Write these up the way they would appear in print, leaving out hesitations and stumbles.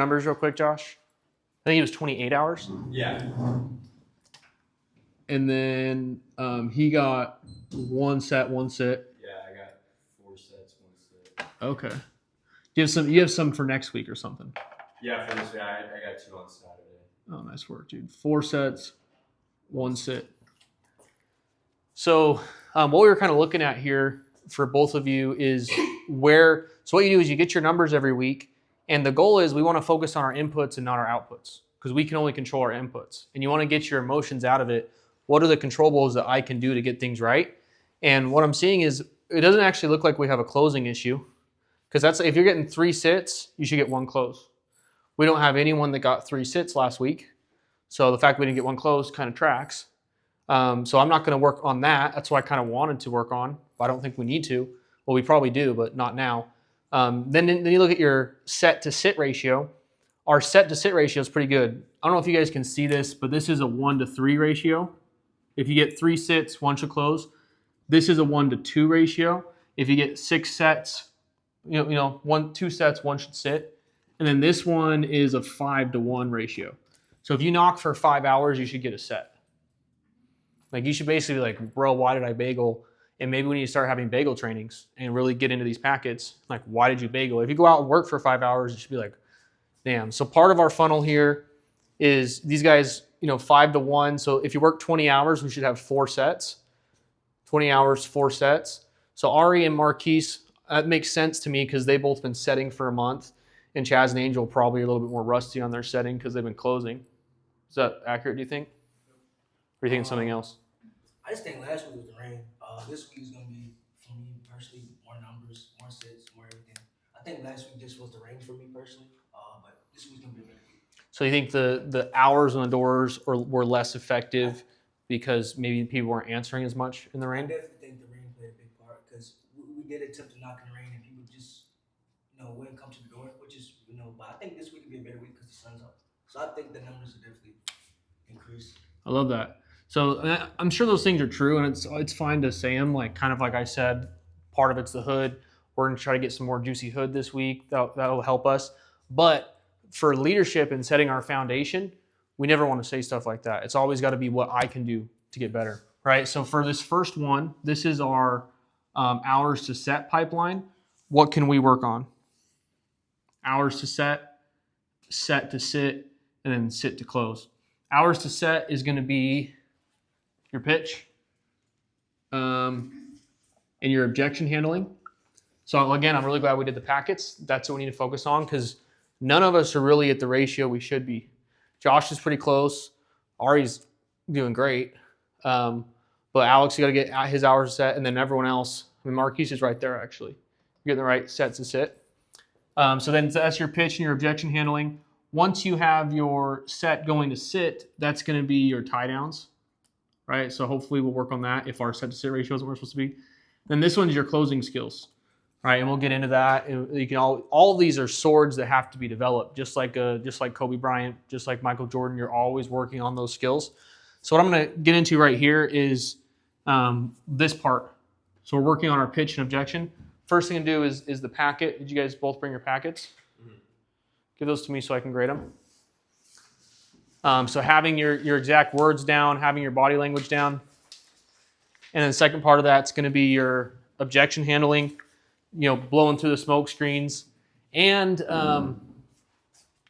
numbers real quick, Josh? I think it was 28 hours. Yeah. And then he got one set, one sit. Yeah, I got 4 sets, 1 sit. Okay. You have some for next week or something. Yeah, for this week, I got 2 on Saturday. Oh, nice work, dude. 4 sets, 1 sit. So what we were kind of looking at here for both of you is so what you do is you get your numbers every week, and the goal is we want to focus on our inputs and not our outputs, because we can only control our inputs. And you want to get your emotions out of it. What are the controllables that I can do to get things right? And what I'm seeing is it doesn't actually look like we have a closing issue, because that's if you're getting 3 sits, you should get 1 close. We don't have anyone that got 3 sits last week. So the fact we didn't get 1 close kind of tracks. So I'm not going to work on that. That's what I kind of wanted to work on, but I don't think we need to. Well, we probably do, but not now. Then you look at your set to sit ratio. Our set to sit ratio is pretty good. I don't know if you guys can see this, but this is a 1-to-3 ratio. If you get 3 sits, 1 should close. This is a 1-to-2 ratio. If you get 6 sets, 2 sets, 1 should sit. And then this one is a 5-to-1 ratio. So if you knock for 5 hours, you should get a set. Like you should basically be like, bro, why did I bagel? And maybe we need to start having bagel trainings and really get into these packets. Like, why did you bagel? If you go out and work for 5 hours, you should be like, damn. So part of our funnel here is these guys, 5-to-1. So if you work 20 hours, we should have 4 sets. 20 hours, 4 sets. So Ari and Marquise, that makes sense to me because they've both been setting for a month. And Chaz and Angel probably are a little bit more rusty on their setting because they've been closing. Is that accurate, do you think? Or are you thinking something else? I just think last week was the rain. This week is going to be, for me personally, more numbers, more sets, more everything. I think last week this was the rain for me personally, but this week's going to be a better week. So you think the hours on the doors were less effective because maybe people weren't answering as much in the rain? I definitely think the rain played a big part because we did attempt to knock in the rain and people just, wouldn't come to the door, which is, but I think this week will be a better week because the sun's up. So I think the numbers will definitely increase. I love that. So I'm sure those things are true, and it's fine to say them. Like kind of like I said, part of it's the hood. We're going to try to get some more juicy hood this week. That'll help us. But for leadership and setting our foundation, we never want to say stuff like that. It's always got to be what I can do to get better, right? So for this first one, this is our hours to set pipeline. What can we work on? Hours to set, set to sit, and then sit to close. Hours to set is going to be your pitch and your objection handling. So again, I'm really glad we did the packets. That's what we need to focus on because none of us are really at the ratio we should be. Josh is pretty close. Ari's doing great. But Alex, you got to get his hours set, and then everyone else. Marquise is right there, actually. You're getting the right sets to sit. So then that's your pitch and your objection handling. Once you have your set going to sit, that's going to be your tie downs, right? So hopefully we'll work on that if our set to sit ratio isn't where it's supposed to be. Then this one's your closing skills, right? And we'll get into that. And you can all of these are swords that have to be developed, just like Kobe Bryant, just like Michael Jordan. You're always working on those skills. So what I'm going to get into right here is this part. So we're working on our pitch and objection. First thing to do is the packet. Did you guys both bring your packets? Give those to me so I can grade them. So having your exact words down, having your body language down. And then the second part of that's going to be your objection handling, blowing through the smoke screens. And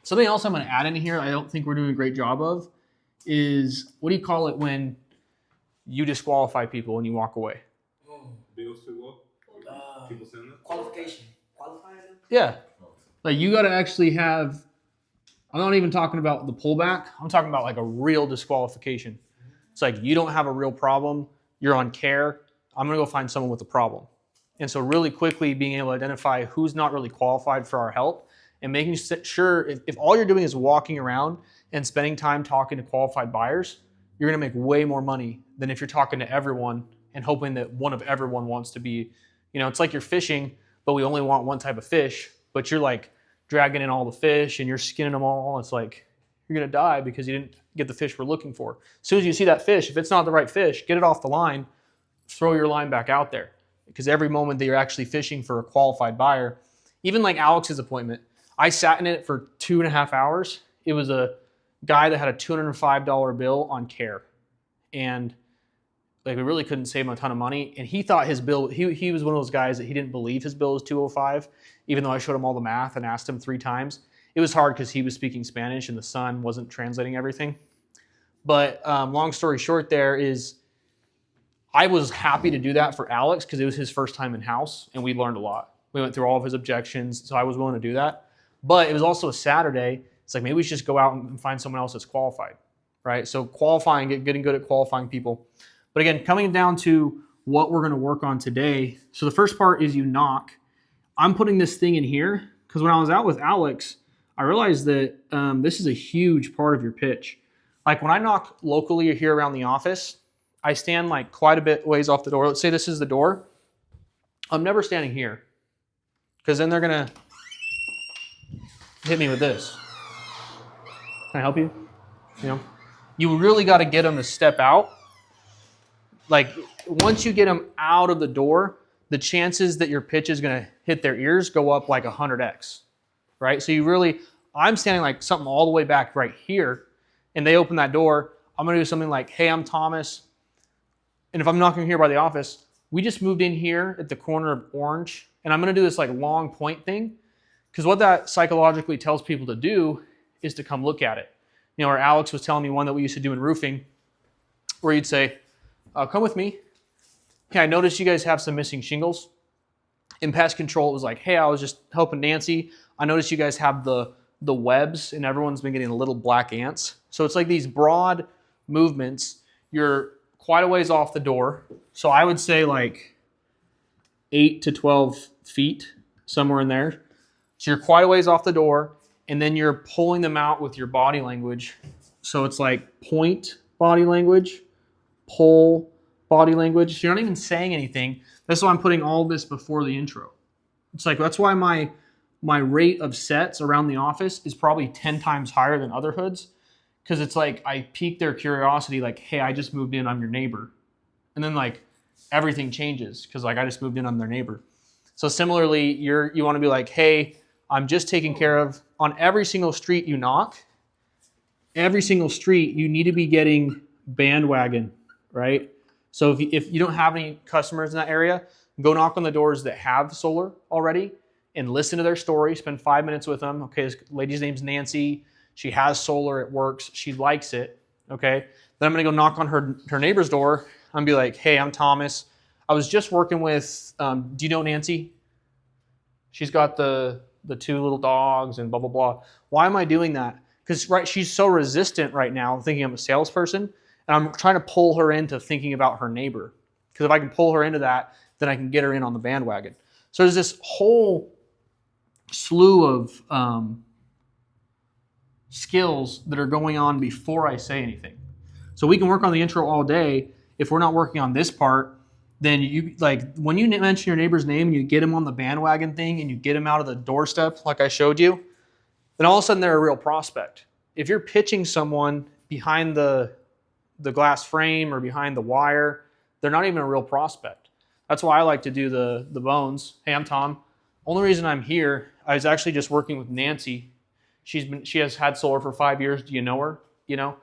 something else I'm going to add in here I don't think we're doing a great job of is, what do you call it when you disqualify people and you walk away? Qualification. Qualifying them? Yeah. Like you got to actually have, I'm not even talking about the pullback. I'm talking about like a real disqualification. It's like you don't have a real problem. You're on care. I'm going to go find someone with a problem. And so really quickly being able to identify who's not really qualified for our help and making sure if all you're doing is walking around and spending time talking to qualified buyers, you're going to make way more money than if you're talking to everyone and hoping that one of everyone wants to be, it's like you're fishing, but we only want one type of fish. But you're like dragging in all the fish and you're skinning them all. It's like you're going to die because you didn't get the fish we're looking for. As soon as you see that fish, if it's not the right fish, get it off the line, throw your line back out there. Because every moment that you're actually fishing for a qualified buyer, even like Alex's appointment, I sat in it for 2.5 hours. It was a guy that had a $205 bill on care. And like we really couldn't save him a ton of money. And he thought his bill, he was one of those guys that he didn't believe his bill was 205, even though I showed him all the math and asked him 3 times. It was hard because he was speaking Spanish and the son wasn't translating everything. But long story short there is I was happy to do that for Alex because it was his first time in house and we learned a lot. We went through all of his objections, so I was willing to do that. But it was also a Saturday. It's like maybe we should just go out and find someone else that's qualified, right? So qualifying, getting good at qualifying people. But again, coming down to what we're going to work on today. So the first part is you knock. I'm putting this thing in here because when I was out with Alex, I realized that this is a huge part of your pitch. Like when I knock locally here around the office, I stand like quite a bit ways off the door. Let's say this is the door. I'm never standing here because then they're going to hit me with this. Can I help you? You know, you really got to get them to step out. Like once you get them out of the door, the chances that your pitch is going to hit their ears go up like 100x, right? So you really, I'm standing like something all the way back right here and they open that door. I'm going to do something like, hey, I'm Thomas. And if I'm knocking here by the office, we just moved in here at the corner of Orange. And I'm going to do this like long point thing because what that psychologically tells people to do is to come look at it. You know, or Alex was telling me one that we used to do in roofing where you'd say, come with me. Hey, I noticed you guys have some missing shingles. In pest control, it was like, hey, I was just helping Nancy. I noticed you guys have the webs and everyone's been getting little black ants. So it's like these broad movements. You're quite a ways off the door. So I would say like 8 to 12 feet, somewhere in there. So you're quite a ways off the door and then you're pulling them out with your body language. So it's like point body language, pull body language. You're not even saying anything. That's why I'm putting all this before the intro. It's like, that's why my rate of sets around the office is probably 10 times higher than other hoods. Because it's like, I pique their curiosity, like, hey, I just moved in, I'm your neighbor. And then like everything changes because like I just moved in, I'm their neighbor. So similarly, you want to be like, hey, I'm just taking care of, on every single street you knock, every single street, you need to be getting bandwagon, right? So if you don't have any customers in that area, go knock on the doors that have solar already and listen to their story. Spend 5 minutes with them. Okay, this lady's name's Nancy. She has solar. It works. She likes it. Okay. Then I'm going to go knock on her neighbor's door and be like, hey, I'm Thomas. I was just working with, do you know Nancy? She's got the 2 little dogs and blah, blah, blah. Why am I doing that? Because right, she's so resistant right now thinking I'm a salesperson. And I'm trying to pull her into thinking about her neighbor. Because if I can pull her into that, then I can get her in on the bandwagon. So there's this whole slew of skills that are going on before I say anything. So we can work on the intro all day. If we're not working on this part, then you like when you mention your neighbor's name and you get him on the bandwagon thing and you get him out of the doorstep like I showed you, then all of a sudden they're a real prospect. If you're pitching someone behind the glass frame or behind the wire, they're not even a real prospect. That's why I like to do the bones. Hey, I'm Tom. Only reason I'm here, I was actually just working with Nancy. She has had solar for 5 years. Do you know her? You know?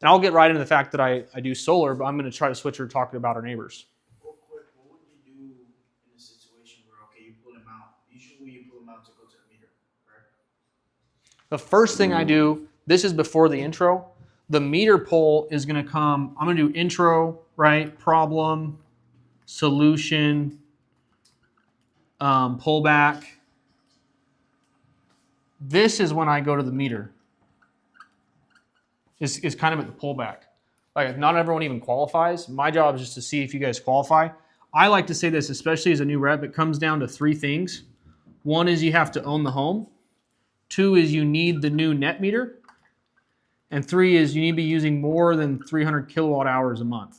And I'll get right into the fact that I do solar, but I'm going to try to switch her talking about her neighbors. Real quick, what would you do in a situation where, okay, you pull them out? Usually you pull them out to go to the meter, correct? The first thing I do, this is before the intro, the meter pull is going to come, I'm going to do intro, right? Problem, solution, pullback. This is when I go to the meter. Is kind of at the pullback. Like not everyone even qualifies. My job is just to see if you guys qualify. I like to say this, especially as a new rep, it comes down to 3 things. 1 is you have to own the home. 2 is you need the new net meter. And 3 is you need to be using more than 300 kilowatt hours a month.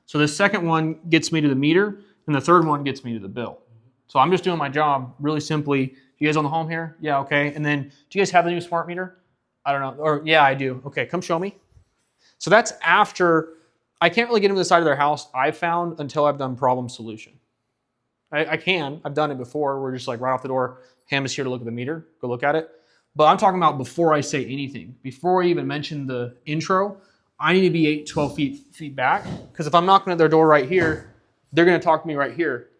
So the second one gets me to the meter, and the third one gets me to the bill. So I'm just doing my job really simply. You guys own the home here? Yeah, okay. And then, do you guys have the new smart meter? I don't know. Or, yeah, I do. Okay, come show me. So that's after, I can't really get into the side of their house, I've found, until I've done problem solution. I can. I've done it before. We're just like right off the door. Ham is here to look at the meter. Go look at it. But I'm talking about before I say anything. Before I even mention the intro, I need to be 8, 12 feet back. Because if I'm knocking at their door right here, they're going to talk to me right here.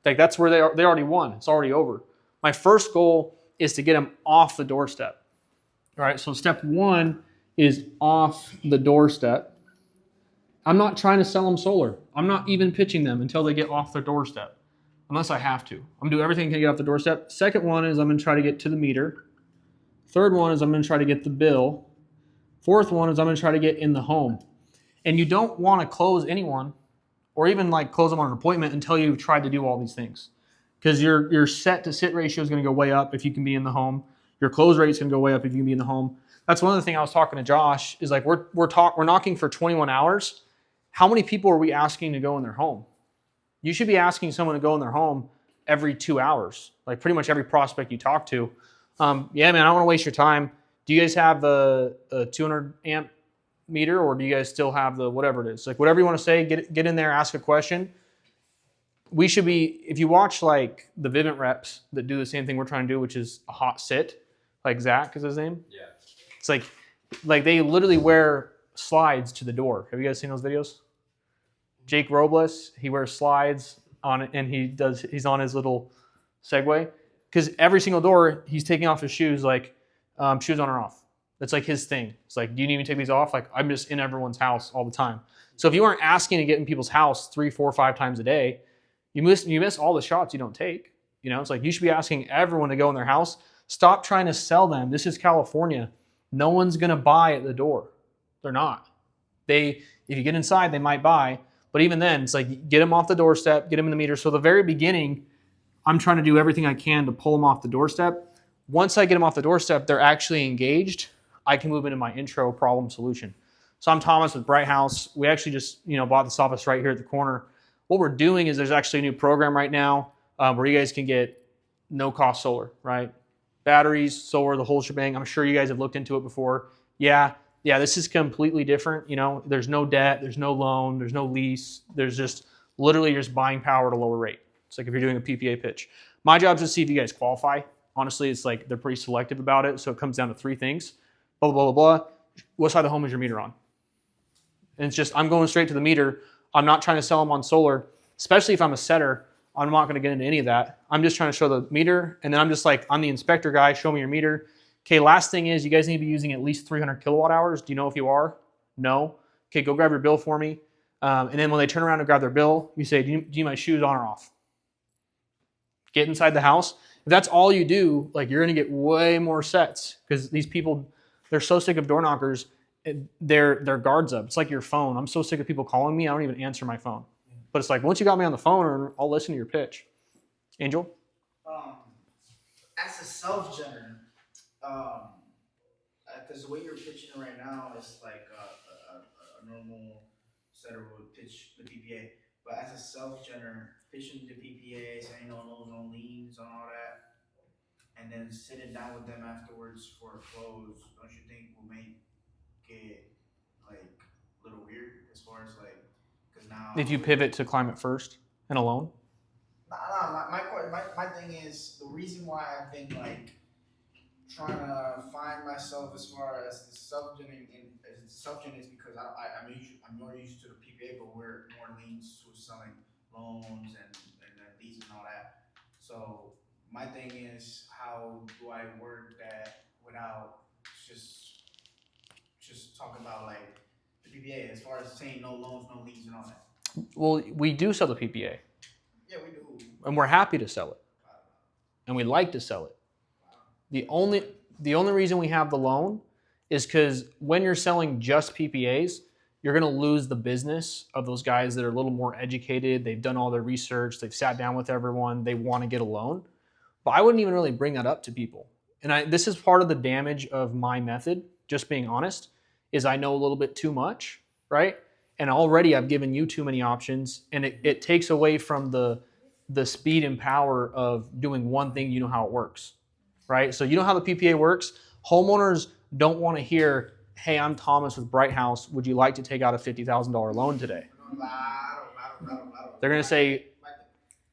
Like that's where they already won. It's already over. My first goal is to get them off the doorstep. All right, so step 1 is off the doorstep. I'm not trying to sell them solar. I'm not even pitching them until they get off their doorstep, unless I have to. I'm going to do everything to get off the doorstep. Second one is I'm going to try to get to the meter. Third one is I'm going to try to get the bill. Fourth one is I'm going to try to get in the home. And you don't want to close anyone or even like close them on an appointment until you've tried to do all these things. Because your set to sit ratio is going to go way up if you can be in the home. Your close rate is going to go way up if you can be in the home. That's one of the things I was talking to Josh is like we're knocking for 21 hours. How many people are we asking to go in their home? You should be asking someone to go in their home every 2 hours. Like pretty much every prospect you talk to. Yeah, man, I don't want to waste your time. Do you guys have a 200 amp meter or do you guys still have the whatever it is? Like whatever you want to say, get in there, ask a question. We should be, if you watch like the Vivint reps that do the same thing we're trying to do, which is a hot sit, like Zach is his name. Yeah. It's like they literally wear slides to the door. Have you guys seen those videos? Jake Robles, he wears slides on it and he's on his little Segway. Because every single door, he's taking off his shoes, like shoes on or off. That's like his thing. It's like, do you need me to take these off? Like I'm just in everyone's house all the time. So if you aren't asking to get in people's house 3, 4, 5 times a day, you miss all the shots you don't take. You know, it's like you should be asking everyone to go in their house. Stop trying to sell them. This is California. No one's gonna buy at the door. They're not. If you get inside, they might buy. But even then, it's like get them off the doorstep, get them in the meter. So the very beginning, I'm trying to do everything I can to pull them off the doorstep. Once I get them off the doorstep, they're actually engaged. I can move into my intro problem solution. So I'm Thomas with Bright House. We actually just bought this office right here at the corner. What we're doing is there's actually a new program right now where you guys can get no-cost solar, right? Batteries, solar, the whole shebang. I'm sure you guys have looked into it before. Yeah, this is completely different. There's no debt, there's no loan, there's no lease. There's just literally you're just buying power at a lower rate. It's like if you're doing a PPA pitch. My job is to see if you guys qualify. Honestly, it's like they're pretty selective about it. So it comes down to 3 things. Blah, blah, blah, blah. What side of the home is your meter on? And it's just, I'm going straight to the meter. I'm not trying to sell them on solar, especially if I'm a setter. I'm not going to get into any of that. I'm just trying to show the meter. And then I'm just like, I'm the inspector guy. Show me your meter. Okay, last thing is you guys need to be using at least 300 kilowatt hours. Do you know if you are? No. Okay, go grab your bill for me. And then when they turn around and grab their bill, you say, do you need my shoes on or off? Get inside the house. If that's all you do, like you're going to get way more sets because these people, they're so sick of door knockers. Their guards up. It's like your phone. I'm so sick of people calling me. I don't even answer my phone. But it's like once you got me on the phone, I'll listen to your pitch. Angel? As a self-generator, because the way you're pitching it right now is like a normal setter would pitch the PPA. But as a self-generator, pitching the PPA, saying no liens on all that, and then sitting down with them afterwards for a close, don't you think will make it like a little weird as far as like, because now If you pivot to climate first and alone? my thing is the reason why I've been like trying to find myself as far as the self-gen is because I'm more used to the PPA, but we're more leans to selling loans and leads and all that. So my thing is, how do I word that without just talking about like the PPA as far as saying no loans, no leads and all that? Well, we do sell the PPA. Yeah, we do. And we're happy to sell it. And we like to sell it. The only reason we have the loan is because when you're selling just PPAs, you're going to lose the business of those guys that are a little more educated. They've done all their research. They've sat down with everyone. They want to get a loan. But I wouldn't even really bring that up to people. And this is part of the damage of my method, just being honest, is I know a little bit too much, right? And already I've given you too many options. And it takes away from the speed and power of doing one thing, you know how it works, right? So you know how the PPA works. Homeowners don't want to hear, hey, I'm Thomas with Bright House. Would you like to take out a $50,000 loan today? They're going to say,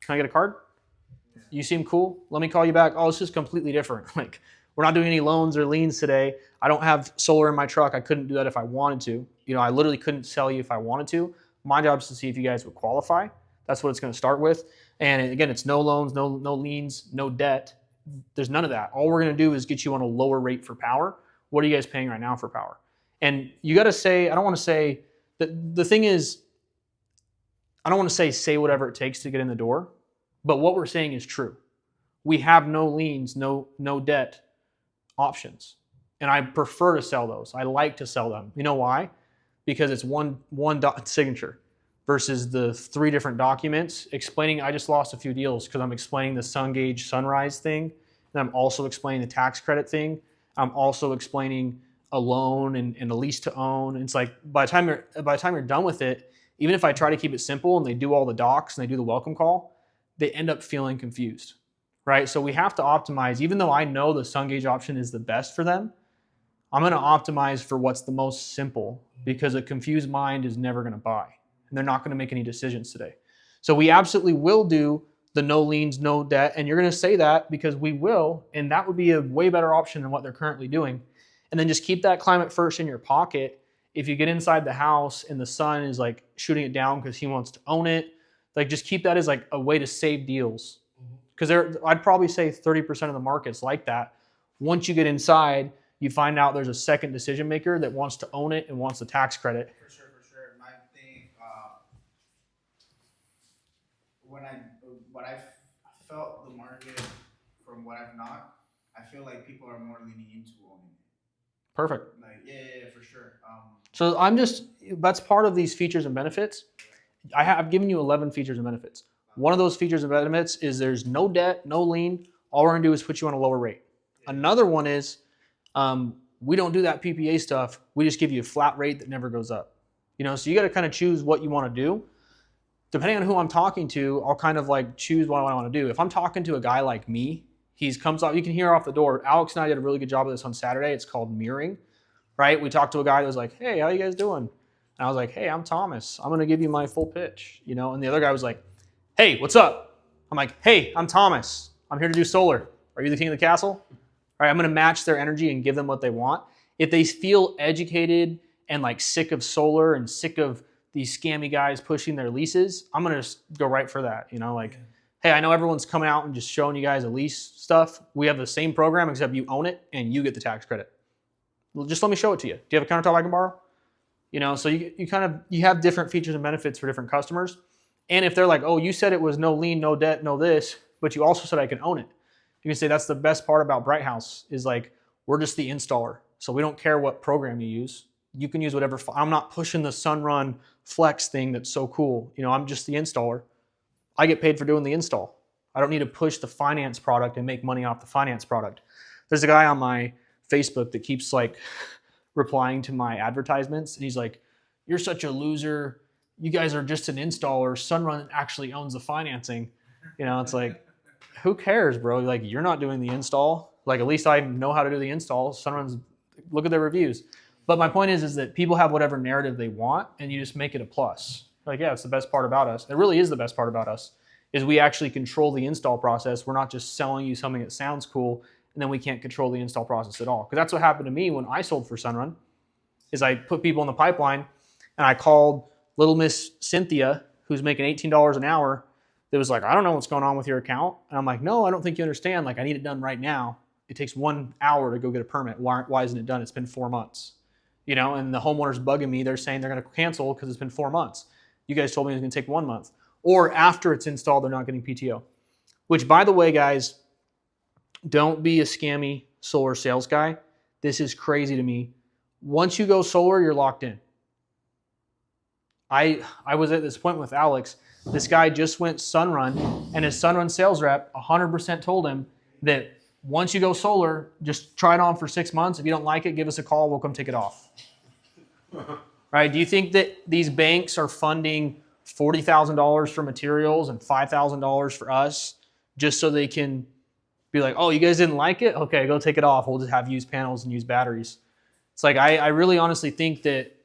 can I get a card? you seem cool. Let me call you back. Oh, it's just completely different. Like, we're not doing any loans or liens today. I don't have solar in my truck. I couldn't do that if I wanted to. You know, I literally couldn't sell you if I wanted to. My job is to see if you guys would qualify. That's what it's going to start with. And again, it's no loans, no liens, no debt. There's none of that. All we're going to do is get you on a lower rate for power. What are you guys paying right now for power? And you got to say, I don't want to say, the thing is, I don't want to say whatever it takes to get in the door, but what we're saying is true. We have no liens, no debt options. And I prefer to sell those. I like to sell them. You know why? Because it's one signature versus the 3 different documents explaining. I just lost a few deals because I'm explaining the sun gauge sunrise thing. And I'm also explaining the tax credit thing. I'm also explaining a loan and a lease to own. And it's like by the time you're done with it, even if I try to keep it simple and they do all the docs and they do the welcome call, they end up feeling confused, right? So we have to optimize. Even though I know the sun gauge option is the best for them, I'm going to optimize for what's the most simple, because a confused mind is never going to buy, and they're not going to make any decisions today. So we absolutely will do the no liens, no debt, and you're going to say that because we will, and that would be a way better option than what they're currently doing. And then just keep that climate first in your pocket. If you get inside the house and the son is like shooting it down because he wants to own it, like just keep that as like a way to save deals. Because I'd probably say 30% of the market's like that. Once you get inside, you find out there's a second decision maker that wants to own it and wants the tax credit. For sure. My thing, what I've felt the market from what I've not, I feel like people are more leaning into owning it. Perfect. Like, yeah, for sure. So that's part of these features and benefits. I've given you 11 features and benefits. One of those features and benefits is there's no debt, no lien. All we're gonna do is put you on a lower rate. Another one is we don't do that PPA stuff. We just give you a flat rate that never goes up. You know, so you got to kind of choose what you want to do. Depending on who I'm talking to, I'll kind of like choose what I want to do. If I'm talking to a guy like me, he comes off, you can hear off the door. Alex and I did a really good job of this on Saturday. It's called mirroring, right? We talked to a guy that was like, hey, how you guys doing? And I was like, hey, I'm Thomas. I'm going to give you my full pitch, you know? And the other guy was like, hey, what's up? I'm like, hey, I'm Thomas. I'm here to do solar. Are you the king of the castle? All right, I'm going to match their energy and give them what they want. If they feel educated and like sick of solar and sick of these scammy guys pushing their leases, I'm going to just go right for that. You know, like, hey, I know everyone's coming out and just showing you guys a lease stuff. We have the same program, except you own it and you get the tax credit. Well, just let me show it to you. Do you have a countertop I can borrow? You know, so you have different features and benefits for different customers. And if they're like, oh, you said it was no lien, no debt, no this, but you also said I can own it. You can say that's the best part about Bright House is like, we're just the installer. So we don't care what program you use. You can use whatever. I'm not pushing the Sunrun Flex thing that's so cool. You know, I'm just the installer. I get paid for doing the install. I don't need to push the finance product and make money off the finance product. There's a guy on my Facebook that keeps like replying to my advertisements. And he's like, you're such a loser. You guys are just an installer. Sunrun actually owns the financing. You know, it's like, who cares, bro? Like, you're not doing the install. Like, at least I know how to do the install. Sunrun's, look at their reviews. But my point is that people have whatever narrative they want, and you just make it a plus. Like, yeah, it's the best part about us. It really is the best part about us, is we actually control the install process. We're not just selling you something that sounds cool, and then we can't control the install process at all. Because that's what happened to me when I sold for Sunrun, is I put people in the pipeline, and I called little Miss Cynthia, who's making $18 an hour, that was like, I don't know what's going on with your account. And I'm like, no, I don't think you understand. Like, I need it done right now. It takes 1 hour to go get a permit. Why isn't it done? It's been 4 months. You know, and the homeowner's bugging me. They're saying they're going to cancel because it's been 4 months. You guys told me it was going to take 1 month. Or after it's installed, they're not getting PTO. Which, by the way, guys, don't be a scammy solar sales guy. This is crazy to me. Once you go solar, you're locked in. I was at this point with Alex. This guy just went Sunrun, and his Sunrun sales rep 100% told him that once you go solar, just try it on for 6 months. If you don't like it, give us a call. We'll come take it off. Right? Do you think that these banks are funding $40,000 for materials and $5,000 for us just so they can be like, oh, you guys didn't like it? Okay, go take it off. We'll just have used panels and used batteries. It's like, I really honestly think that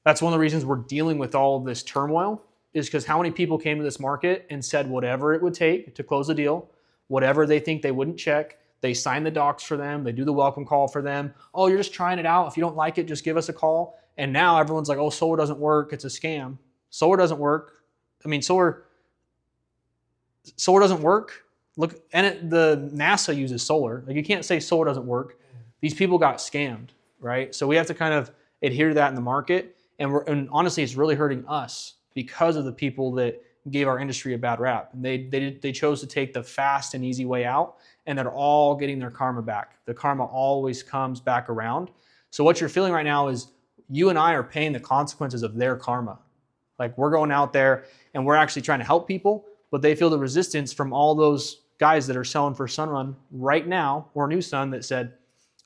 that's one of the reasons we're dealing with all of this turmoil, is because how many people came to this market and said whatever it would take to close the deal, whatever they think they wouldn't check. They sign the docs for them. They do the welcome call for them. Oh, you're just trying it out. If you don't like it, just give us a call. And now everyone's like, oh, solar doesn't work. It's a scam. Solar doesn't work. I mean, solar doesn't work. Look, and the NASA uses solar. Like, you can't say solar doesn't work. These people got scammed, right? So we have to kind of adhere to that in the market. And honestly, it's really hurting us because of the people that gave our industry a bad rap. And they chose to take the fast and easy way out, and they're all getting their karma back. The karma always comes back around. So what you're feeling right now is you and I are paying the consequences of their karma. Like, we're going out there and we're actually trying to help people, but they feel the resistance from all those guys that are selling for Sunrun right now, or New Sun, that said,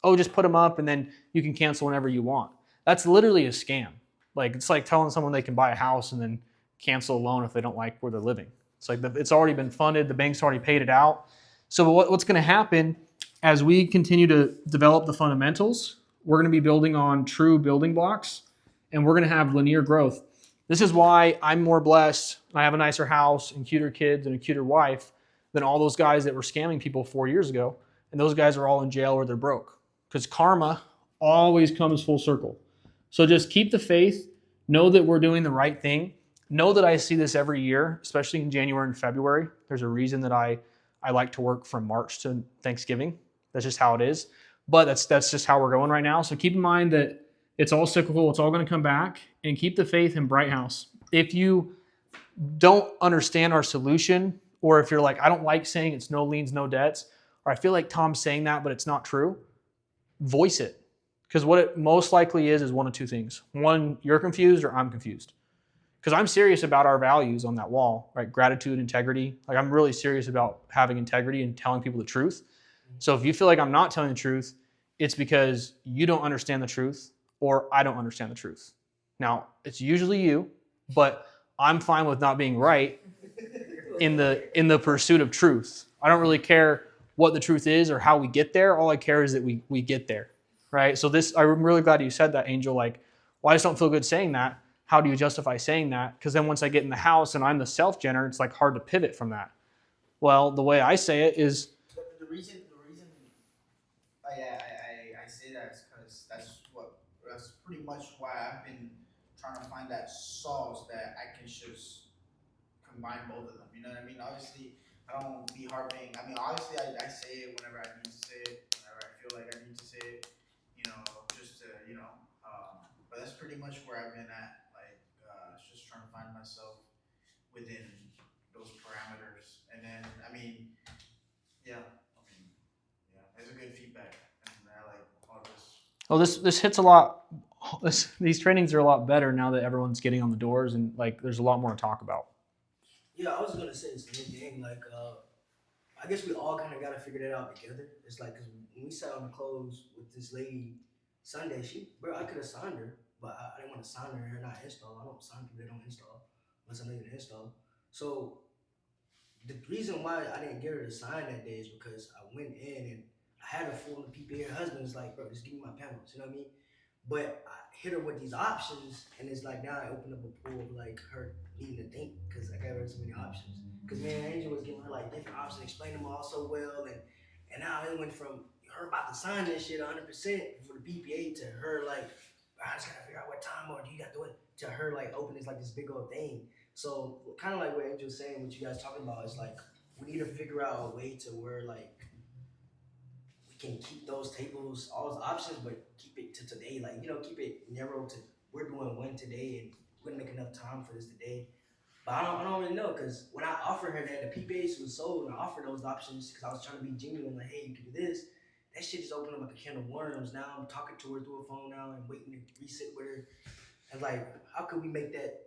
oh, just put them up and then you can cancel whenever you want. That's literally a scam. Like, it's like telling someone they can buy a house and then cancel a loan if they don't like where they're living. It's like it's already been funded. The bank's already paid it out. So what's going to happen as we continue to develop the fundamentals, we're going to be building on true building blocks, and we're going to have linear growth. This is why I'm more blessed. I have a nicer house and cuter kids and a cuter wife than all those guys that were scamming people 4 years ago. And those guys are all in jail or they're broke, because karma always comes full circle. So just keep the faith. Know that we're doing the right thing. Know that I see this every year, especially in January and February. There's a reason that I like to work from March to Thanksgiving. That's just how it is. But that's just how we're going right now. So keep in mind that it's all cyclical. It's all going to come back. And keep the faith in Bright House. If you don't understand our solution, or if you're like, I don't like saying it's no liens, no debts, or I feel like Tom's saying that, but it's not true, voice it. Because what it most likely is one of two things. One, you're confused, or I'm confused. Because I'm serious about our values on that wall, right? Gratitude, integrity. Like, I'm really serious about having integrity and telling people the truth. So if you feel like I'm not telling the truth, it's because you don't understand the truth, or I don't understand the truth. Now, it's usually you, but I'm fine with not being right in the pursuit of truth. I don't really care what the truth is or how we get there. All I care is that we get there, right? So I'm really glad you said that, Angel. Like, well, I just don't feel good saying that. How do you justify saying that? Because then once I get in the house and I'm the self-gener, it's like hard to pivot from that. Well, the way I say it is, The reason I say that is because that's pretty much why I've been trying to find that sauce that I can just combine both of them. You know what I mean? Obviously, I don't be harping. I mean, obviously, I say it whenever I need to say it, whenever I feel like I need to say it. Just to but that's pretty much where I've been at. Just trying to find myself within those parameters, and then it's a good feedback, and I like all this. oh, this hits a lot. These trainings are a lot better now that everyone's getting on the doors, and like there's a lot more to talk about. Yeah, I was gonna say the same thing. Like, I guess we all kind of got to figure that out together. It's like, cause when we sat on the close with this lady Sunday, I could have signed her, but I didn't want to sign her and not install. I don't sign people that don't install unless I'm making an install. So the reason why I didn't get her to sign that day is because I went in and I had her full of PPA. Her husband's like, bro, just give me my panels. You know what I mean? But I hit her with these options, and it's like now I opened up a pool of like her needing to think, because I gave her so many options. Because me and Angel was giving her like different options, explaining them all so well, and now it went from her about to sign this shit 100% for the PPA to her like, I just gotta figure out what time or do you got to do it, to her like opening this big old thing. So kind of like what Angel was saying, what you guys talking about is like we need to figure out a way to where like we can keep those tables, all those options, but keep it to today. Like, keep it narrow to we're doing one today and we're gonna make enough time for this today. But I don't really know, because when I offered her that, the PPAs was sold, and I offered those options because I was trying to be genuine, like, hey, you can do this. That shit just opened up a can of worms. Now I'm talking to her through a phone now and waiting to resit with her. And like, how could we make that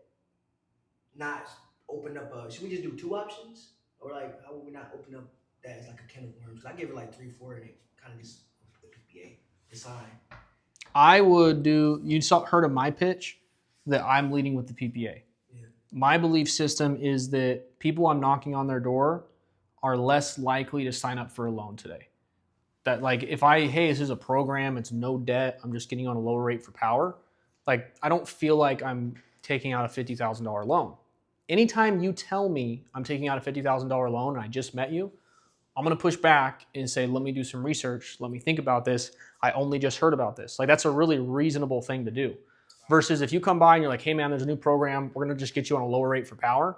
not open up should we just do two options? Or like, how would we not open up that as like a can of worms? Because I give her like 3-4 and it kind of just the PPA design. I would heard of my pitch that I'm leading with the PPA. Yeah. My belief system is that people I'm knocking on their door are less likely to sign up for a loan today. That like, if hey, this is a program, it's no debt, I'm just getting on a lower rate for power. Like, I don't feel like I'm taking out a $50,000 loan. anytime you tell me I'm taking out a $50,000 loan and I just met you, I'm going to push back and say, let me do some research. Let me think about this. I only just heard about this. Like, that's a really reasonable thing to do. Versus if you come by and you're like, hey man, there's a new program. We're going to just get you on a lower rate for power.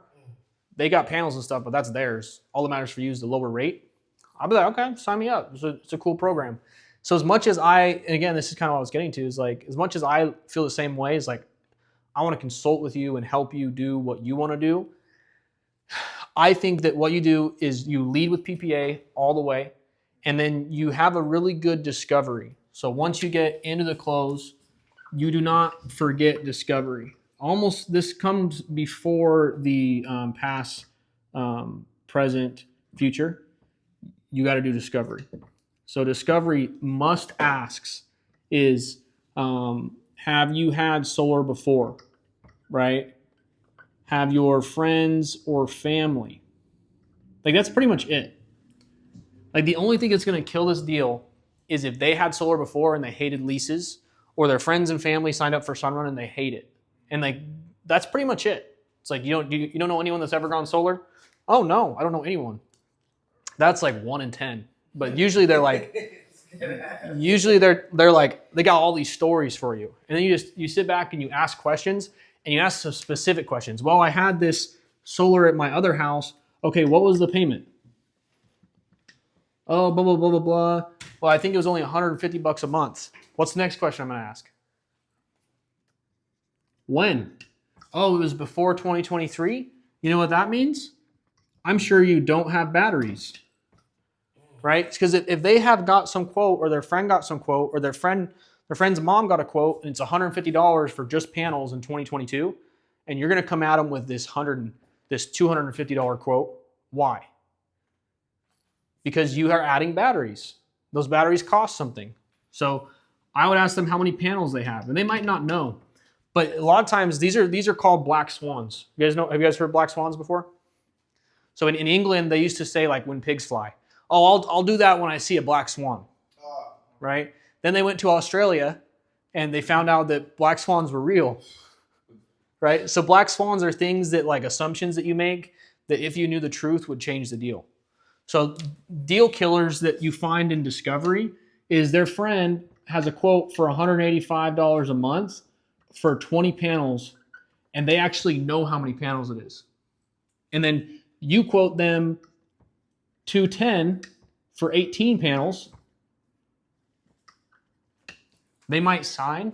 They got panels and stuff, but that's theirs. All that matters for you is the lower rate. I'll be like, okay, sign me up. It's a cool program. So as much as and again, this is kind of what I was getting to, is like, as much as I feel the same way, is like, I want to consult with you and help you do what you want to do. I think that what you do is you lead with PPA all the way, and then you have a really good discovery. So once you get into the close, you do not forget discovery. Almost, this comes before the past, present, future. You got to do discovery. So discovery must asks is, have you had solar before, right? Have your friends or family. Like, that's pretty much it. Like, the only thing that's going to kill this deal is if they had solar before and they hated leases, or their friends and family signed up for Sunrun and they hate it. And like, that's pretty much it. It's like, you don't know anyone that's ever gone solar? Oh no, I don't know anyone. That's like 1 in 10. But usually they're like, they're like, they got all these stories for you. And then you sit back and you ask questions, and you ask some specific questions. Well, I had this solar at my other house. Okay, what was the payment? Oh, blah, blah, blah, blah, blah. Well, I think it was only $150 a month. What's the next question I'm going to ask? When? Oh, it was before 2023? You know what that means? I'm sure you don't have batteries, right? Because if they have got some quote, or their friend got some quote, or their friend's mom got a quote, and it's $150 for just panels in 2022, and you're going to come at them with this $250 quote, why? Because you are adding batteries. Those batteries cost something. So I would ask them how many panels they have, and they might not know. But a lot of times these are called black swans. You guys know? Have you guys heard black swans before? So in England, they used to say, like, when pigs fly, oh, I'll do that when I see a black swan, right? Then they went to Australia and they found out that black swans were real, right? So black swans are things that, like, assumptions that you make that if you knew the truth would change the deal. So deal killers that you find in discovery is their friend has a quote for $185 a month for 20 panels, and they actually know how many panels it is. And then you quote them $210 for 18 panels. They might sign,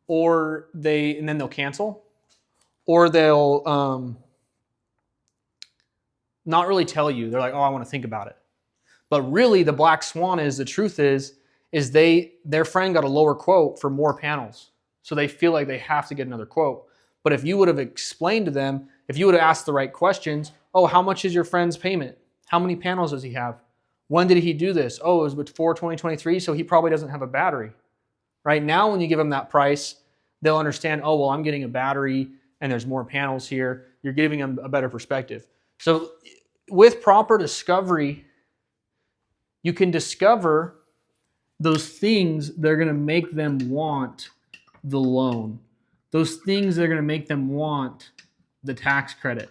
and then they'll cancel, or they'll not really tell you. They're like, oh, I want to think about it. But really, the black swan the truth is their friend got a lower quote for more panels. So they feel like they have to get another quote. But if you would have explained to them, if you would have asked the right questions, oh, how much is your friend's payment? How many panels does he have? When did he do this? Oh, it was before 2023, so he probably doesn't have a battery. Right now, when you give them that price, they'll understand, oh, well, I'm getting a battery and there's more panels here. You're giving them a better perspective. So with proper discovery, you can discover those things that are going to make them want the loan. Those things that are going to make them want the tax credit.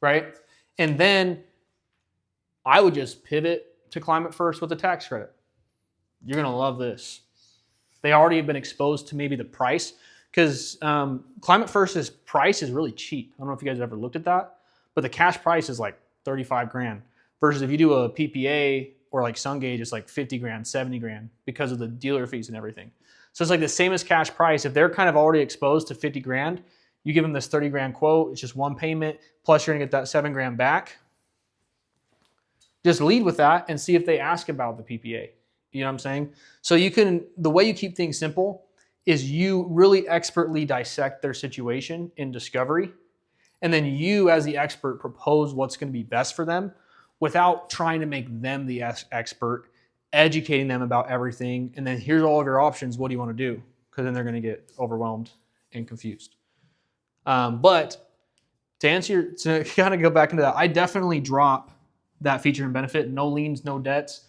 Right? And then I would just pivot to Climate First with the tax credit. You're going to love this. They already have been exposed to maybe the price, because Climate First's price is really cheap. I don't know if you guys ever looked at that, but the cash price is like 35 grand. Versus if you do a PPA or like SunGauge, it's like 50 grand, 70 grand because of the dealer fees and everything. So it's like the same as cash price. If they're kind of already exposed to 50 grand, you give them this 30 grand quote, it's just one payment, plus you're gonna get that 7 grand back. Just lead with that and see if they ask about the PPA. You know what I'm saying? So the way you keep things simple is you really expertly dissect their situation in discovery, and then you as the expert propose what's gonna be best for them without trying to make them the expert, educating them about everything, and then here's all of your options, what do you wanna do? Because then they're gonna get overwhelmed and confused. But to kind of go back into that, I definitely drop that feature and benefit, no liens, no debts.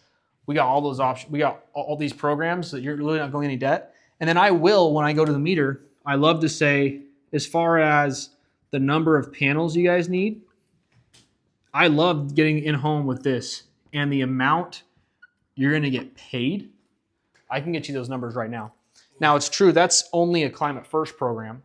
We got all those options. We got all these programs that you're really not going any debt. And then I will, when I go to the meter, I love to say, as far as the number of panels you guys need, I love getting in home with this and the amount you're going to get paid. I can get you those numbers right now. Now, it's true, that's only a Climate First program,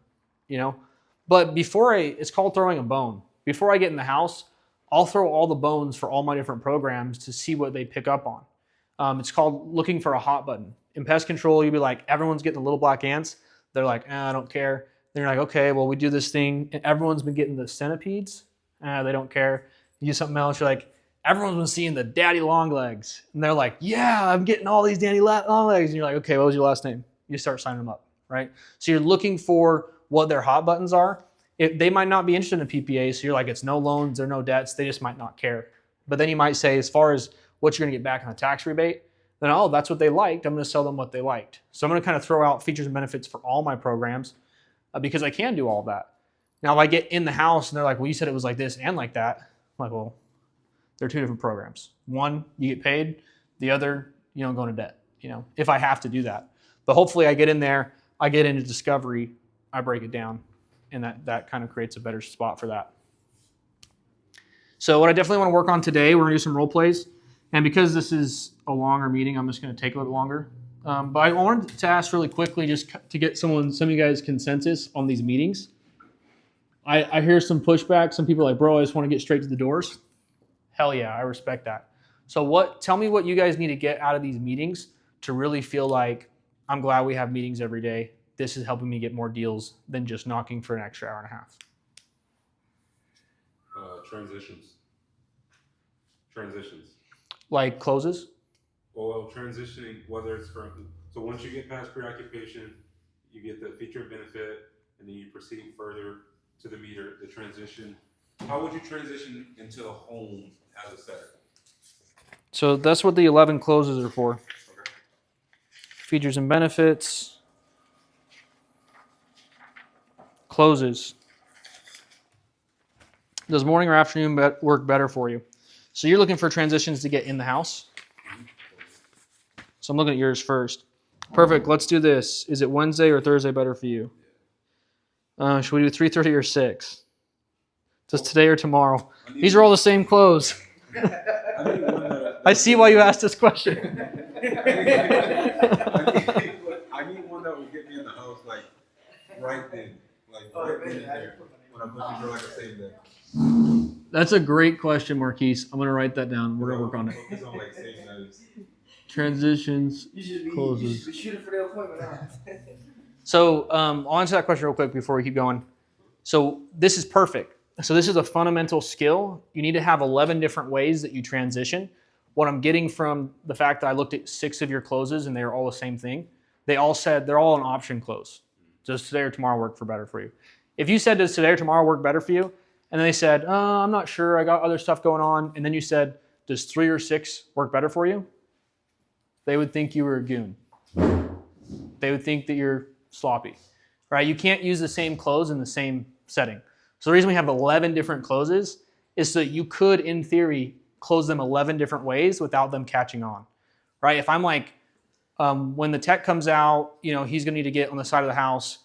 but it's called throwing a bone. Before I get in the house, I'll throw all the bones for all my different programs to see what they pick up on. It's called looking for a hot button. In pest control, you'd be like, everyone's getting the little black ants. They're like, I don't care. Then you're like, okay, well, we do this thing. And everyone's been getting the centipedes. They don't care. You do something else, you're like, everyone's been seeing the daddy long legs. And they're like, yeah, I'm getting all these daddy long legs. And you're like, okay, what was your last name? You start signing them up, right? So you're looking for what their hot buttons are. They might not be interested in PPA, so you're like, it's no loans or no debts. They just might not care. But then you might say, as far as what you're going to get back on the tax rebate, then, oh, that's what they liked. I'm going to sell them what they liked. So I'm going to kind of throw out features and benefits for all my programs because I can do all of that. Now, if I get in the house and they're like, well, you said it was like this and like that, I'm like, well, they're two different programs. One, you get paid. The other, you don't go into debt, if I have to do that. But hopefully I get in there, I get into discovery, I break it down, and that kind of creates a better spot for that. So what I definitely want to work on today, we're going to do some role plays. And because this is a longer meeting, I'm just going to take a little longer. But I wanted to ask really quickly just to get some of you guys' consensus on these meetings. I hear some pushback. Some people are like, bro, I just want to get straight to the doors. Hell yeah, I respect that. So tell me what you guys need to get out of these meetings to really feel like, I'm glad we have meetings every day. This is helping me get more deals than just knocking for an extra hour and a half. Transitions. Like closes? Well, transitioning, whether it's so once you get past preoccupation, you get the feature and benefit, and then you proceed further to the meter, the transition. How would you transition into a home as a setter? So that's what the 11 closes are for. Okay. Features and benefits. Closes. Does morning or afternoon work better for you? So you're looking for transitions to get in the house. So I'm looking at yours first. Perfect. Let's do this. Is it Wednesday or Thursday better for you? Should we do 3:30 or 6? Just today or tomorrow? These are all the same clothes. I see why you asked this question. I need one that will get me in the house like right then, right then and there. When I'm looking for like a same day. That's a great question, Marquise. I'm gonna write that down. We're gonna work on it. Focus on like same days. Transitions, You closes. should be shooting for the appointment, huh? So I'll answer that question real quick before we keep going. So this is perfect. So this is a fundamental skill. You need to have 11 different ways that you transition. What I'm getting from the fact that I looked at 6 of your closes and they are all the same thing, they all said they're all an option close. Does today or tomorrow work better for you? If you said, does today or tomorrow work better for you? And then they said, I'm not sure, I got other stuff going on. And then you said, does 3 or 6 work better for you? They would think you were a goon. They would think that you're sloppy, right? You can't use the same close in the same setting. So the reason we have 11 different closes is so that you could, in theory, close them 11 different ways without them catching on, right? If I'm like, when the tech comes out, he's gonna need to get on the side of the house.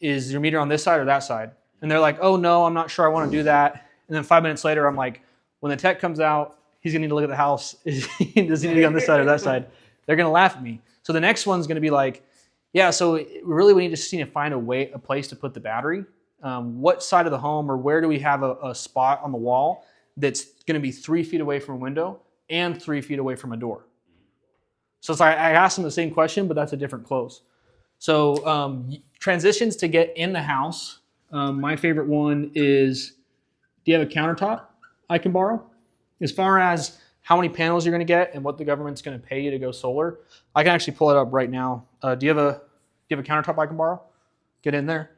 Is your meter on this side or that side? And they're like, oh no, I'm not sure I wanna do that. And then 5 minutes later, I'm like, when the tech comes out, he's gonna need to look at the house. Does he need to be on this side or that side? They're gonna laugh at me. So the next one's gonna be like, yeah, so really we need to find a place to put the battery. What side of the home or where do we have a spot on the wall that's going to be 3 feet away from a window and 3 feet away from a door? So it's like I asked them the same question, but that's a different close. So transitions to get in the house. My favorite one is, do you have a countertop I can borrow? As far as how many panels you're going to get and what the government's going to pay you to go solar, I can actually pull it up right now. Do you have a countertop I can borrow? Get in there.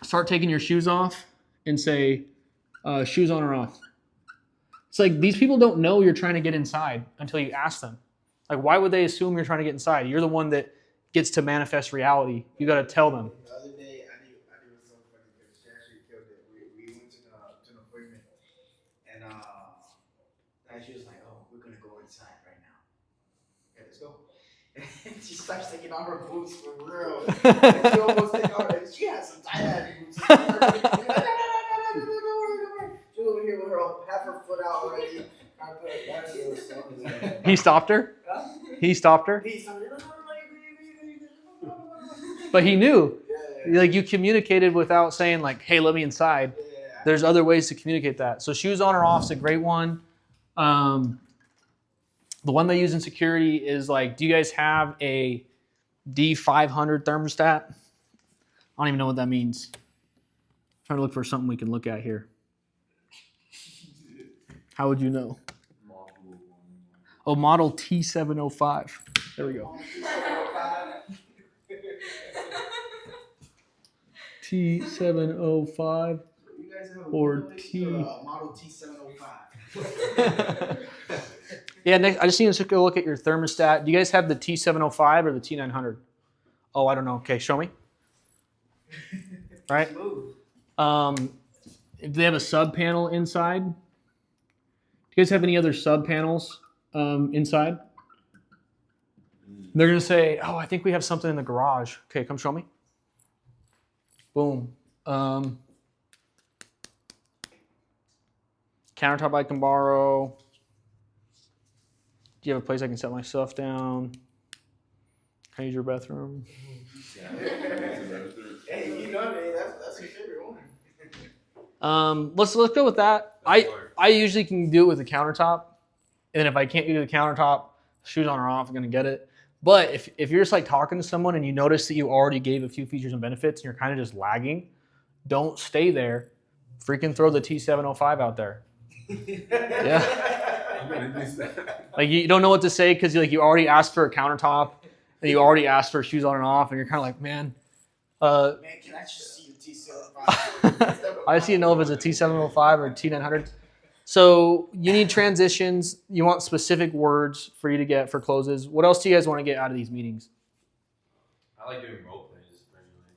Start taking your shoes off and say, shoes on or off. It's like these people don't know you're trying to get inside until you ask them. Like, why would they assume you're trying to get inside? You're the one that gets to manifest reality. You got to tell them. The other day, I knew it was so funny because she actually killed it. We went to an appointment, and she was like, "Oh, we're gonna go inside right now. Okay, let's go." She starts taking off her boots for real. And she almost take off her. She has some tight-ass boots. She's over here with her half her foot out already. He stopped her? Huh? He stopped her? He's like, no. But he knew. Yeah. Like you communicated without saying like, hey, let me inside. Yeah. There's other ways to communicate that. So shoes on or off is a great one. The one they use in security is like, do you guys have a D500 thermostat? I don't even know what that means. I'm trying to look for something we can look at here. How would you know? Oh, model T705. There we go. T705 You guys have a or T model T705. Yeah, next, I just need to go look at your thermostat. Do you guys have the T705 or the T900? Oh, I don't know. Okay, show me. Right. If they have a sub panel inside. Do you guys have any other sub panels inside? They're gonna say, "Oh, I think we have something in the garage." Okay, come show me. Boom. Countertop I can borrow. Do you have a place I can set my stuff down? Can I use your bathroom? Hey, you know me. That's your favorite one. Let's go with that. I usually can do it with the countertop, and then if I can't do the countertop, shoes on or off, I'm gonna get it. But if you're just like talking to someone and you notice that you already gave a few features and benefits and you're kind of just lagging, don't stay there. Freaking throw the T705 out there. Yeah. Like you don't know what to say because you already asked for a countertop and you already asked for shoes on and off and you're kind of like, man. Man, can I just see the T705? I just need to know if it's a T705 or T900. So you need transitions. You want specific words for you to get for closes. What else do you guys want to get out of these meetings? I like doing role plays regularly.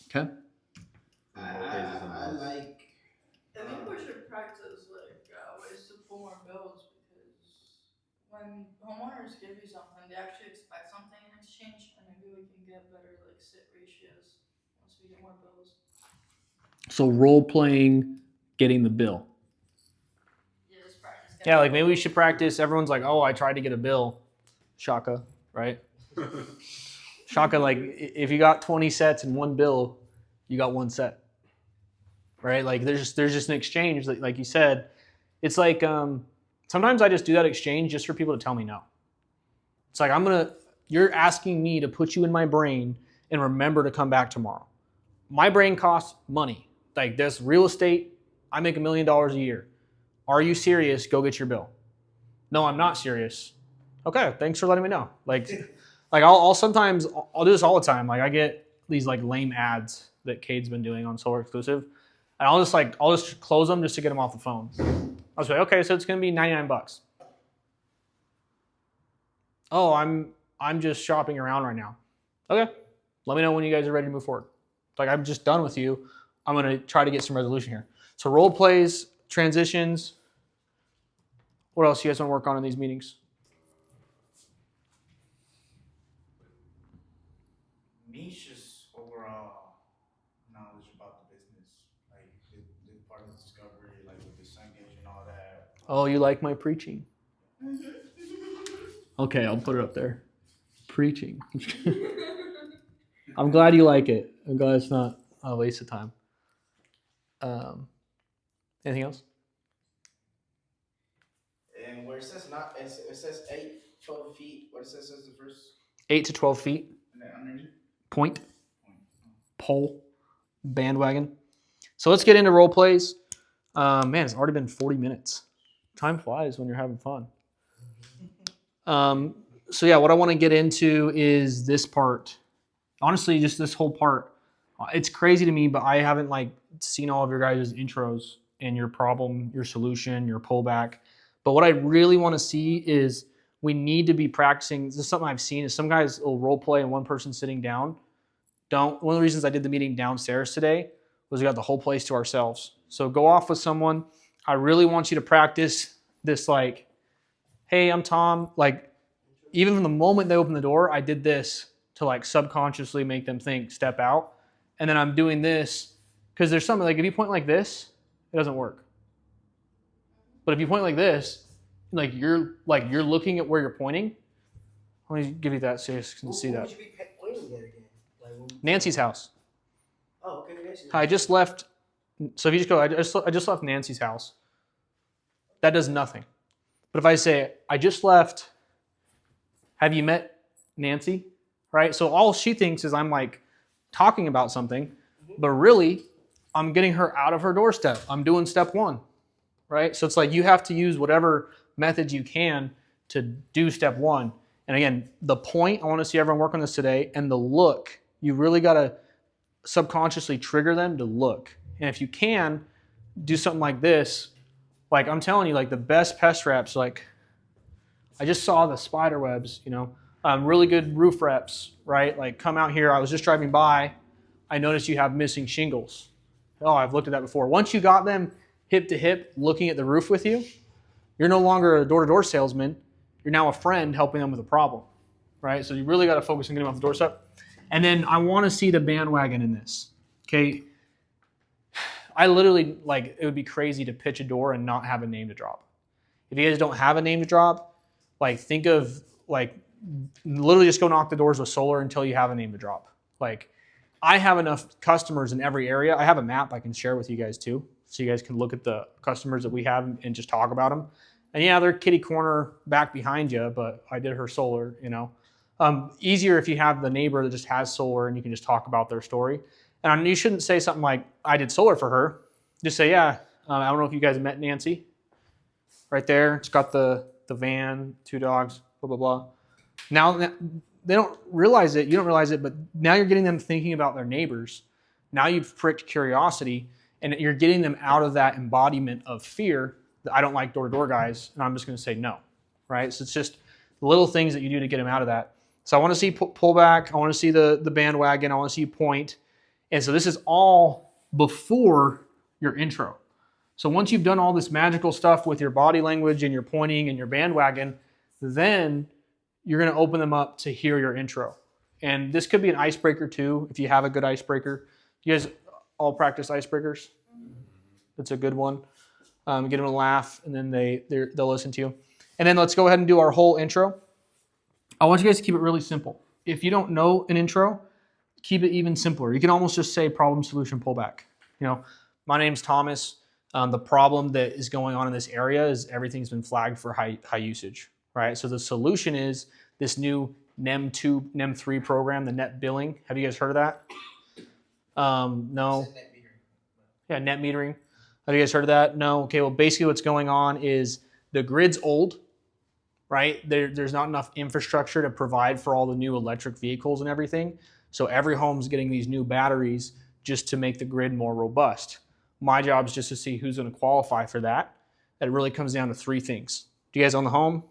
Okay. I like. I think we should practice ways to pull more bills because when homeowners give you something, they actually expect something in exchange, and maybe we can get better sit ratios once we get more bills. So role playing, getting the bill. Yeah, just practice. Yeah, like maybe we should practice. Everyone's like, oh, I tried to get a bill. Shaka, right? Shaka, like if you got 20 sets in one bill, you got one set. Right? Like there's just an exchange, like you said. It's like sometimes I just do that exchange just for people to tell me no. It's like you're asking me to put you in my brain and remember to come back tomorrow. My brain costs money. Like this real estate, I make $1 million a year. Are you serious? Go get your bill. No, I'm not serious. Okay, thanks for letting me know. Like I'll sometimes do this all the time. Like I get these like lame ads that Cade's been doing on Solar Exclusive. And I'll just close them just to get them off the phone. I'll say, okay, so it's gonna be $99. Oh, I'm just shopping around right now. Okay, let me know when you guys are ready to move forward. Like I'm just done with you. I'm gonna try to get some resolution here. So role plays, transitions. What else you guys want to work on in these meetings? Me, just overall knowledge about the business, like the part of the discovery, like with the sun gauge and all that. Oh, you like my preaching? Okay, I'll put it up there. Preaching. I'm glad you like it. I'm glad it's not a waste of time. Anything else? And where it says it says 12 feet. What it says is the first 8 to 12 feet. and then underneath. Point. Pole. Bandwagon. So let's get into role plays. Man, it's already been 40 minutes. Time flies when you're having fun. So yeah, what I want to get into is this part. Honestly, just this whole part. It's crazy to me, but I haven't seen all of your guys' intros and your problem, your solution, your pullback. But what I really want to see is we need to be practicing. This is something I've seen is some guys will role play and one person sitting down. One of the reasons I did the meeting downstairs today was we got the whole place to ourselves. So go off with someone. I really want you to practice this hey, I'm Tom. even from the moment they open the door, I did this to like subconsciously make them think step out. And then I'm doing this because there's something like if you point like this, it doesn't work. But if you point like this, like you're looking at where you're pointing. Let me give you that so you can see that. Would you be pointing at again? Like Nancy's house. Oh, okay. Nancy's I just left. So if you just go, I just left Nancy's house. That does nothing. But if I say I just left, have you met Nancy? Right. So all she thinks is I'm like talking about something, but really I'm getting her out of her doorstep. I'm doing step one. Right. So it's like you have to use whatever methods you can to do step one. And again, the point, I want to see everyone work on this today, and the look, you really got to subconsciously trigger them to look. And if you can, do something like this. Like I'm telling you, like the best pest reps, like I just saw the spider webs, you know, really good roof reps, right? Like come out here, I was just driving by, I noticed you have missing shingles. Oh, I've looked at that before. Once you got them hip to hip looking at the roof with you, you're no longer a door-to-door salesman. You're now a friend helping them with a problem, right? So you really got to focus on getting them off the doorstep. And then I want to see the bandwagon in this, okay? I literally, like, it would be crazy to pitch a door and not have a name to drop. If you guys don't have a name to drop, like, think of, like, literally just go knock the doors with solar until you have a name to drop. Like, I have enough customers in every area. I have a map I can share with you guys, too, so you guys can look at the customers that we have and just talk about them. And yeah, they're kitty corner back behind you, but I did her solar, you know. Easier if you have the neighbor that just has solar and you can just talk about their story. And you shouldn't say something like, I did solar for her. Just say, yeah, I don't know if you guys met Nancy. Right there, it's got the van, 2 dogs, blah, blah, blah. Now, they don't realize it, you don't realize it, but now you're getting them thinking about their neighbors. Now you've pricked curiosity, and you're getting them out of that embodiment of fear. I don't like door-to-door guys, and I'm just going to say no, right? So it's just little things that you do to get them out of that. So I want to see pullback. I want to see the bandwagon. I want to see point. And so this is all before your intro. So once you've done all this magical stuff with your body language and your pointing and your bandwagon, then you're going to open them up to hear your intro. And this could be an icebreaker too, if you have a good icebreaker. You guys all practice icebreakers? That's a good one. Get them to laugh, and then they'll listen to you. And then let's go ahead and do our whole intro. I want you guys to keep it really simple. If you don't know an intro, keep it even simpler. You can almost just say problem, solution, pullback. You know, my name's Thomas. The problem that is going on in this area is everything's been flagged for high usage, right? So the solution is this new NEM2, NEM3 program, the net billing. Have you guys heard of that? No. Yeah, net metering. Have you guys heard of that? No. Okay, well, basically what's going on is the grid's old, right? There's not enough infrastructure to provide for all the new electric vehicles and everything. So every home's getting these new batteries just to make the grid more robust. My job is just to see who's going to qualify for that. It really comes down to 3 things. Do you guys own the home?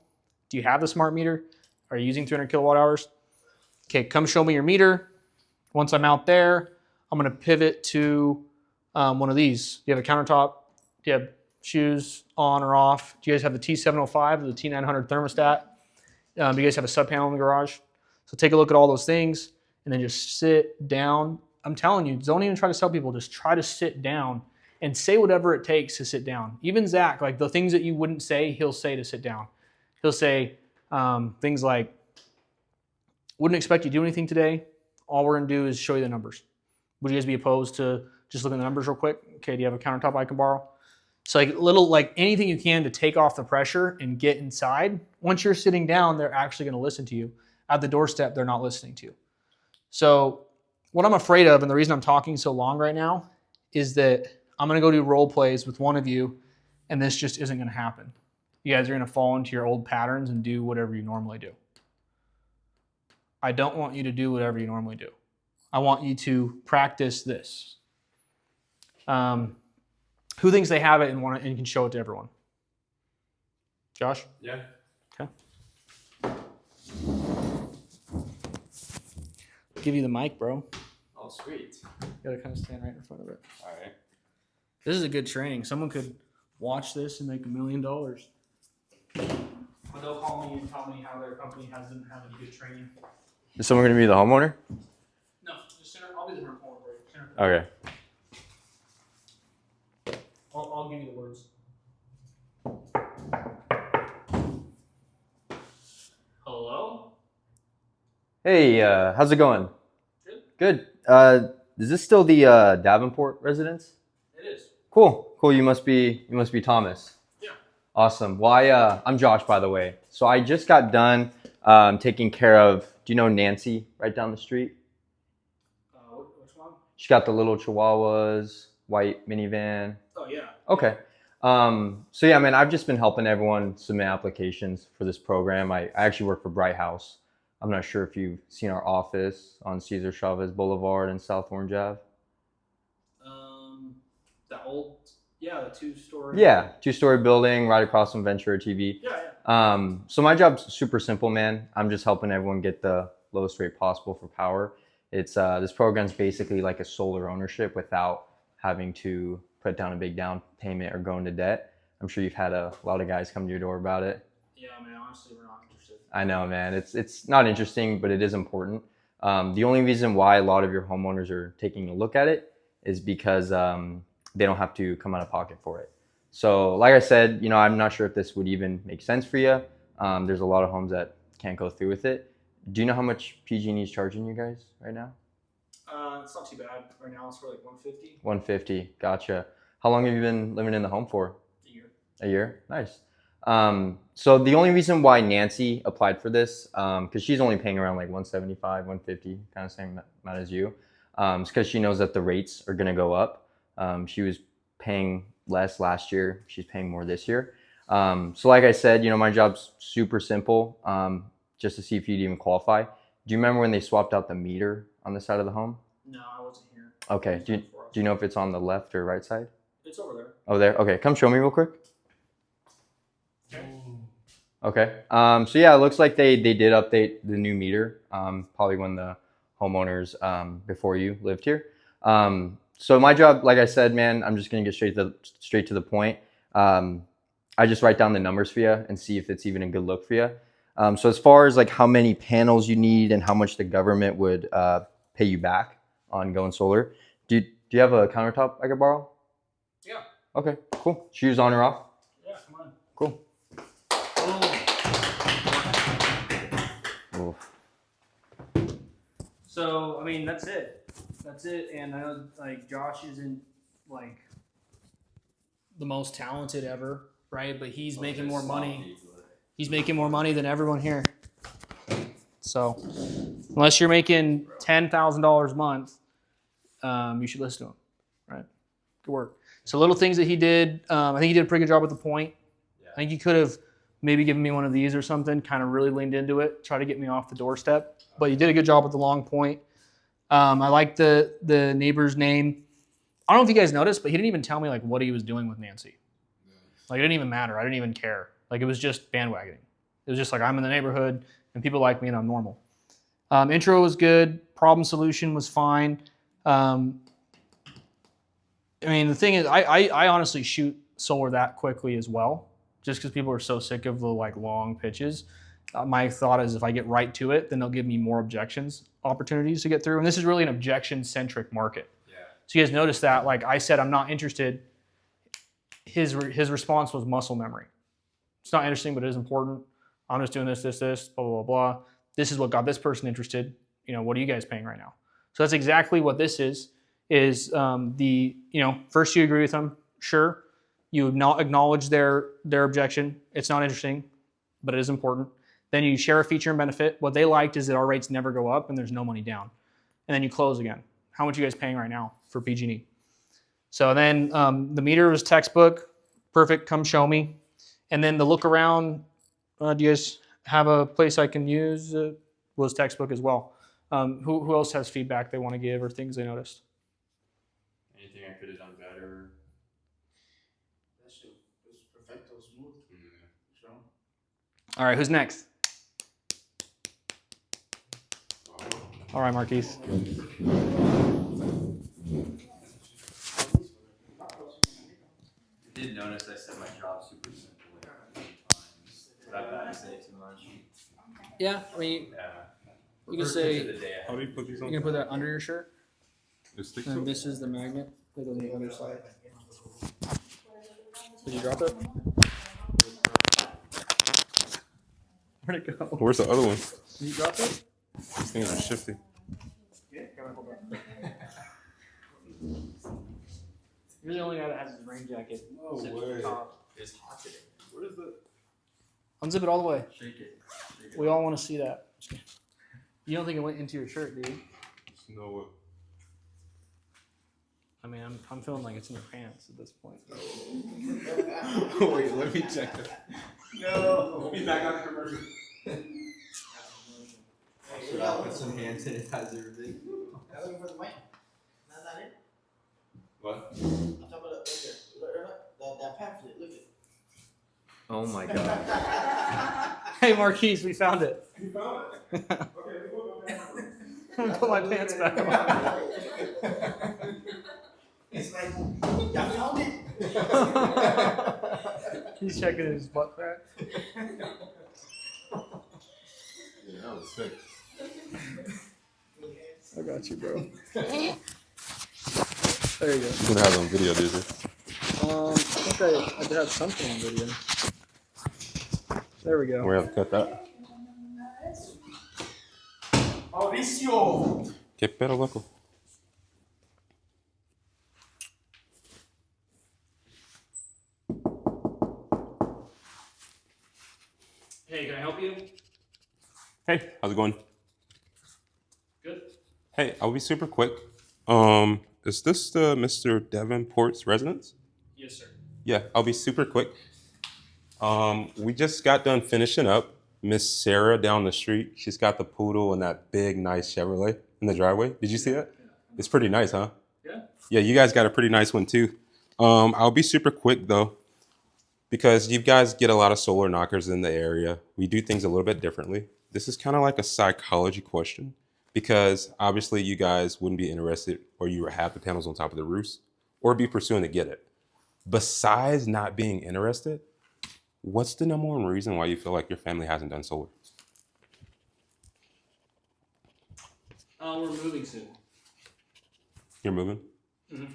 Do you have the smart meter? Are you using 300 kilowatt hours? Okay, come show me your meter. Once I'm out there, I'm going to pivot to one of these. Do you have a countertop? Do you have shoes on or off? Do you guys have the T705 or the T900 thermostat? Do you guys have a sub panel in the garage? So take a look at all those things and then just sit down. I'm telling you, don't even try to sell people. Just try to sit down and say whatever it takes to sit down. Even Zach, like the things that you wouldn't say, he'll say to sit down. He'll say things like, wouldn't expect you to do anything today. All we're going to do is show you the numbers. Would you guys be opposed to just looking at the numbers real quick? Okay, do you have a countertop I can borrow? So like anything you can to take off the pressure and get inside. Once you're sitting down, they're actually going to listen to you. At the doorstep, they're not listening to you. So what I'm afraid of, and the reason I'm talking so long right now, is that I'm going to go do role plays with one of you, and this just isn't going to happen. You guys are going to fall into your old patterns and do whatever you normally do. I don't want you to do whatever you normally do. I want you to practice this. Who thinks they have it and can show it to everyone? Josh? Yeah. Okay. Give you the mic, bro. Oh, sweet. You gotta kind of stand right in front of it. All right. This is a good training. Someone could watch this and make $1 million. $1 they'll call me and tell me how their company hasn't had any good training. Is someone going to be the homeowner? No, just I'll be the homeowner. Okay. I'll give you the words. Hello? Hey, how's it going? Good. Good. Is this still the Davenport residence? It is. Cool. You must be Thomas. Yeah. Awesome. Well, I'm Josh, by the way. So I just got done taking care of. Do you know Nancy right down the street? Which one? She got the little Chihuahuas, white minivan. Oh, yeah. Okay. So yeah, man, I've just been helping everyone submit applications for this program. I actually work for Bright House. I'm not sure if you've seen our office on Cesar Chavez Boulevard in South Orange Ave. The old, the 2-story. Yeah, 2-story building right across from Ventura TV. Yeah. So my job's super simple, man. I'm just helping everyone get the lowest rate possible for power. It's this program's basically like a solar ownership without having to put down a big down payment or go into debt. I'm sure you've had a lot of guys come to your door about it. Yeah, man, honestly, we're not interested. I know, man. It's not interesting, but it is important. The only reason why a lot of your homeowners are taking a look at it is because they don't have to come out of pocket for it. So like I said, I'm not sure if this would even make sense for you. There's a lot of homes that can't go through with it. Do you know how much PG&E is charging you guys right now? It's not too bad. Right now it's for like 150 $150. Gotcha. How long have you been living in the home for? a year. A year? Nice. So the only reason why Nancy applied for this, because she's only paying around like 175, 150, kind of same amount as you, is because she knows that the rates are going to go up. She was paying less last year. She's paying more this year. So like I said, my job's super simple, just to see if you'd even qualify. Do you remember when they swapped out the meter on the side of the home? No, I wasn't here. Okay. Do you know if it's on the left or right side? It's over there. Oh, there? Okay. Come show me real quick. Okay. So yeah, it looks like they did update the new meter, probably when the homeowners before you lived here. So my job, like I said, man, I'm just gonna get straight to the point. I just write down the numbers for you and see if it's even a good look for you. So as far as like how many panels you need and how much the government would pay you back on going solar, do you have a countertop I could borrow? Yeah. Okay, cool. Shoes on or off? Yeah, come on. Cool. Oh. Oof. So, I mean, that's it. And I know, like, Josh isn't, like, the most talented ever, right? But he's making more money. He's making more money than everyone here. So, unless you're making $10,000 a month, you should listen to him, right? Good work. So, little things that he did. I think he did a pretty good job with the point. Yeah. I think he could have maybe given me one of these or something, kind of really leaned into it, try to get me off the doorstep. But you did a good job with the long point. I like the neighbor's name. I don't know if you guys noticed, but he didn't even tell me like what he was doing with Nancy. Like it didn't even matter. I didn't even care. Like it was just bandwagoning. It was just like I'm in the neighborhood and people like me and I'm normal. Intro was good. Problem solution was fine. I mean, the thing is, I honestly shoot solar that quickly as well, just because people are so sick of the like long pitches. My thought is if I get right to it, then they'll give me more objections opportunities to get through. And this is really an objection-centric market. Yeah. So you guys notice that, like I said, I'm not interested. His response was muscle memory. It's not interesting, but it is important. I'm just doing this, blah, blah, blah. This is what got this person interested. What are you guys paying right now? So that's exactly what this is first you agree with them. Sure. You not acknowledge their objection. It's not interesting, but it is important. Then you share a feature and benefit. What they liked is that our rates never go up and there's no money down. And then you close again. How much are you guys paying right now for PG&E? So then the meter was textbook. Perfect, come show me. And then the look around, do you guys have a place I can use? Was textbook as well. Who else has feedback they want to give or things they noticed? Anything I could have done better? That shit was perfecto smooth. So, All right, who's next? All right, Marquise. I did notice I said my job super simple like 3 times. That bad to say too much. Yeah, I mean, Yeah. you can First say pitch of the day, I How do you put these you on? can put that under your shirt, It sticks and to this is the magnet. Put it on the other side. Did you drop it? Where'd it go? Where's the other one? Did you drop it? These things are shifty. You're the only guy that has his rain jacket. No zipped to way. the top. It's hot today. What is the? Unzip it all the way. Shake it. Shake it. We all want to see that. You don't think it went into your shirt, dude? No way. I mean, I'm feeling like it's in your pants at this point. Wait, let me check it. No. We'll be back on the commercial. Should I put some hand sanitizer in it? I'm looking for the mic. Not that it. What? I'm talking about that pamphlet. Look at. Oh my god. Hey, Marquise, we found it. You found it? Okay, we'll go back. I'm gonna put my pants back on. It's like, y'all found it? He's checking his butt crack. Yeah, that was sick. I got you, bro. There you go. You're gonna have it on video, dude. I think I did have something on video. There we go. We have to cut that. Mauricio! Que pedo, loco. Hey, can I help you? Hey, how's it going? Good. Hey, I'll be super quick. Is this the Mr. Davenport's residence? Yes, sir. Yeah, I'll be super quick. We just got done finishing up. Miss Sarah down the street. She's got the poodle and that big, nice Chevrolet in the driveway. Did you see that? It's pretty nice, huh? Yeah. Yeah, you guys got a pretty nice one too. I'll be super quick though, because you guys get a lot of solar knockers in the area. We do things a little bit differently. This is kind of like a psychology question, because obviously you guys wouldn't be interested, or you would have the panels on top of the roofs, or be pursuing to get it. Besides not being interested, what's the number one reason why you feel like your family hasn't done solar? We're moving soon. You're moving? Mhm.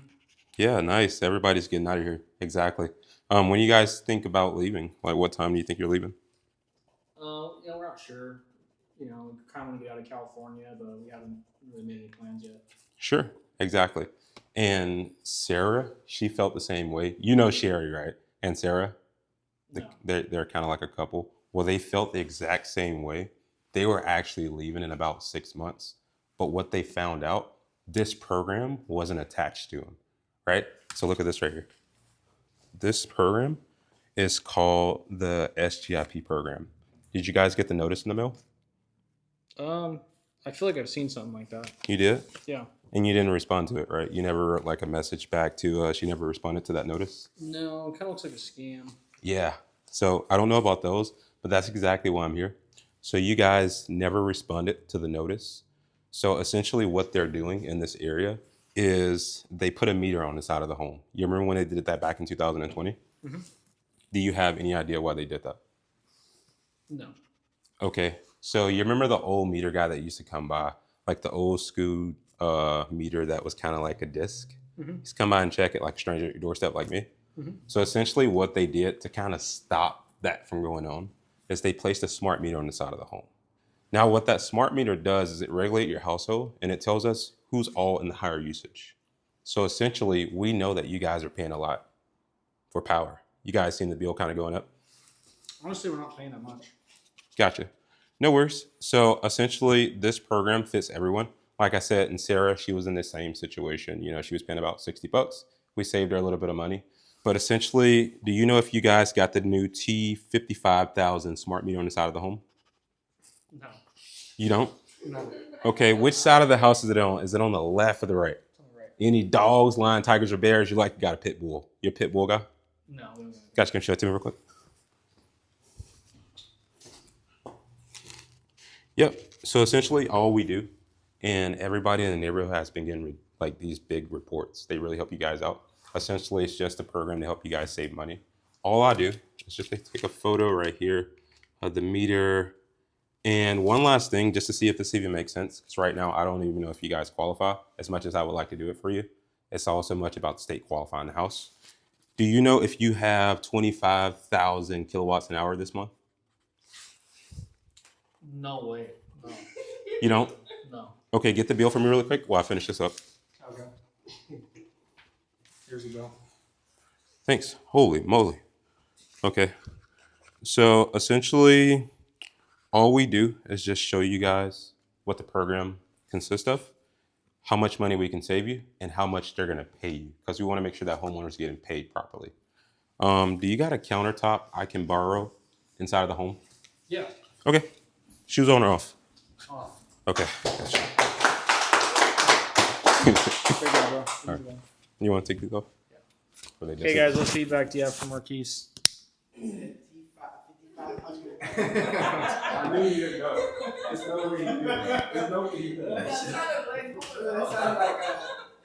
Yeah, nice. Everybody's getting out of here. Exactly. When you guys think about leaving, like what time do you think you're leaving? We're not sure. We kind of want to get out of California, but we haven't really made any plans yet. Sure, exactly. And Sarah, she felt the same way. You know Sherry, right? And Sarah, No. they're kind of like a couple. Well, they felt the exact same way. They were actually leaving in about 6 months. But what they found out, this program wasn't attached to them, right? So look at this right here. This program is called the SGIP program. Did you guys get the notice in the mail? I feel like I've seen something like that. You did? Yeah. And you didn't respond to it, right? You never wrote like a message back to us. You never responded to that notice? No, it kind of looks like a scam. Yeah. So I don't know about those, but that's exactly why I'm here. So you guys never responded to the notice. So essentially what they're doing in this area is they put a meter on the side of the home. You remember when they did that back in 2020? Mhm. Do you have any idea why they did that? No. Okay. So you remember the old meter guy that used to come by, like the old school meter that was kind of like a disc? Mhm. He's come by and check it like a stranger at your doorstep like me. Mhm. So essentially what they did to kind of stop that from going on is they placed a smart meter on the side of the home. Now what that smart meter does is it regulates your household and it tells us who's all in the higher usage. So essentially we know that you guys are paying a lot for power. You guys seen the bill kind of going up? Honestly, we're not paying that much. Gotcha. No worries. So essentially this program fits everyone. Like I said, and Sarah, she was in the same situation. She was paying about $60. We saved her a little bit of money. But essentially, do you know if you guys got the new T55,000 smart meter on the side of the home? No. You don't? No. Okay, which side of the house is it on? Is it on the left or the right? It's all right. Any dogs, lion, tigers, or bears? You got a pit bull. You're a pit bull guy? No. We don't have Gotcha, can you show it to me real quick? Yep. So essentially all we do, and everybody in the neighborhood has been getting like these big reports. They really help you guys out. Essentially, it's just a program to help you guys save money. All I do is just take a photo right here the meter. And one last thing, just to see if this even makes sense, because right now I don't even know if you guys qualify as much as I would like to do it for you. It's also much about the state qualifying the house. Do you know if you have 25,000 kilowatts an hour this month? No way. No. You don't? No. Okay, get the bill for me really quick while I finish this up. Okay. Here's a bill. Thanks. Holy moly. Okay. So essentially, all we do is just show you guys what the program consists of, how much money we can save you, and how much they're going to pay you, because we want to make sure that homeowners are getting paid properly. Do you got a countertop I can borrow inside of the home? Yeah. Okay. Shoes on or off? Off. Okay. Gotcha. Great job, bro. All right. You want to take these off? Yeah. Okay, guys, what feedback do you have from Marquise? I knew you didn't know. There's no way you knew. There's no way you knew. That sounded like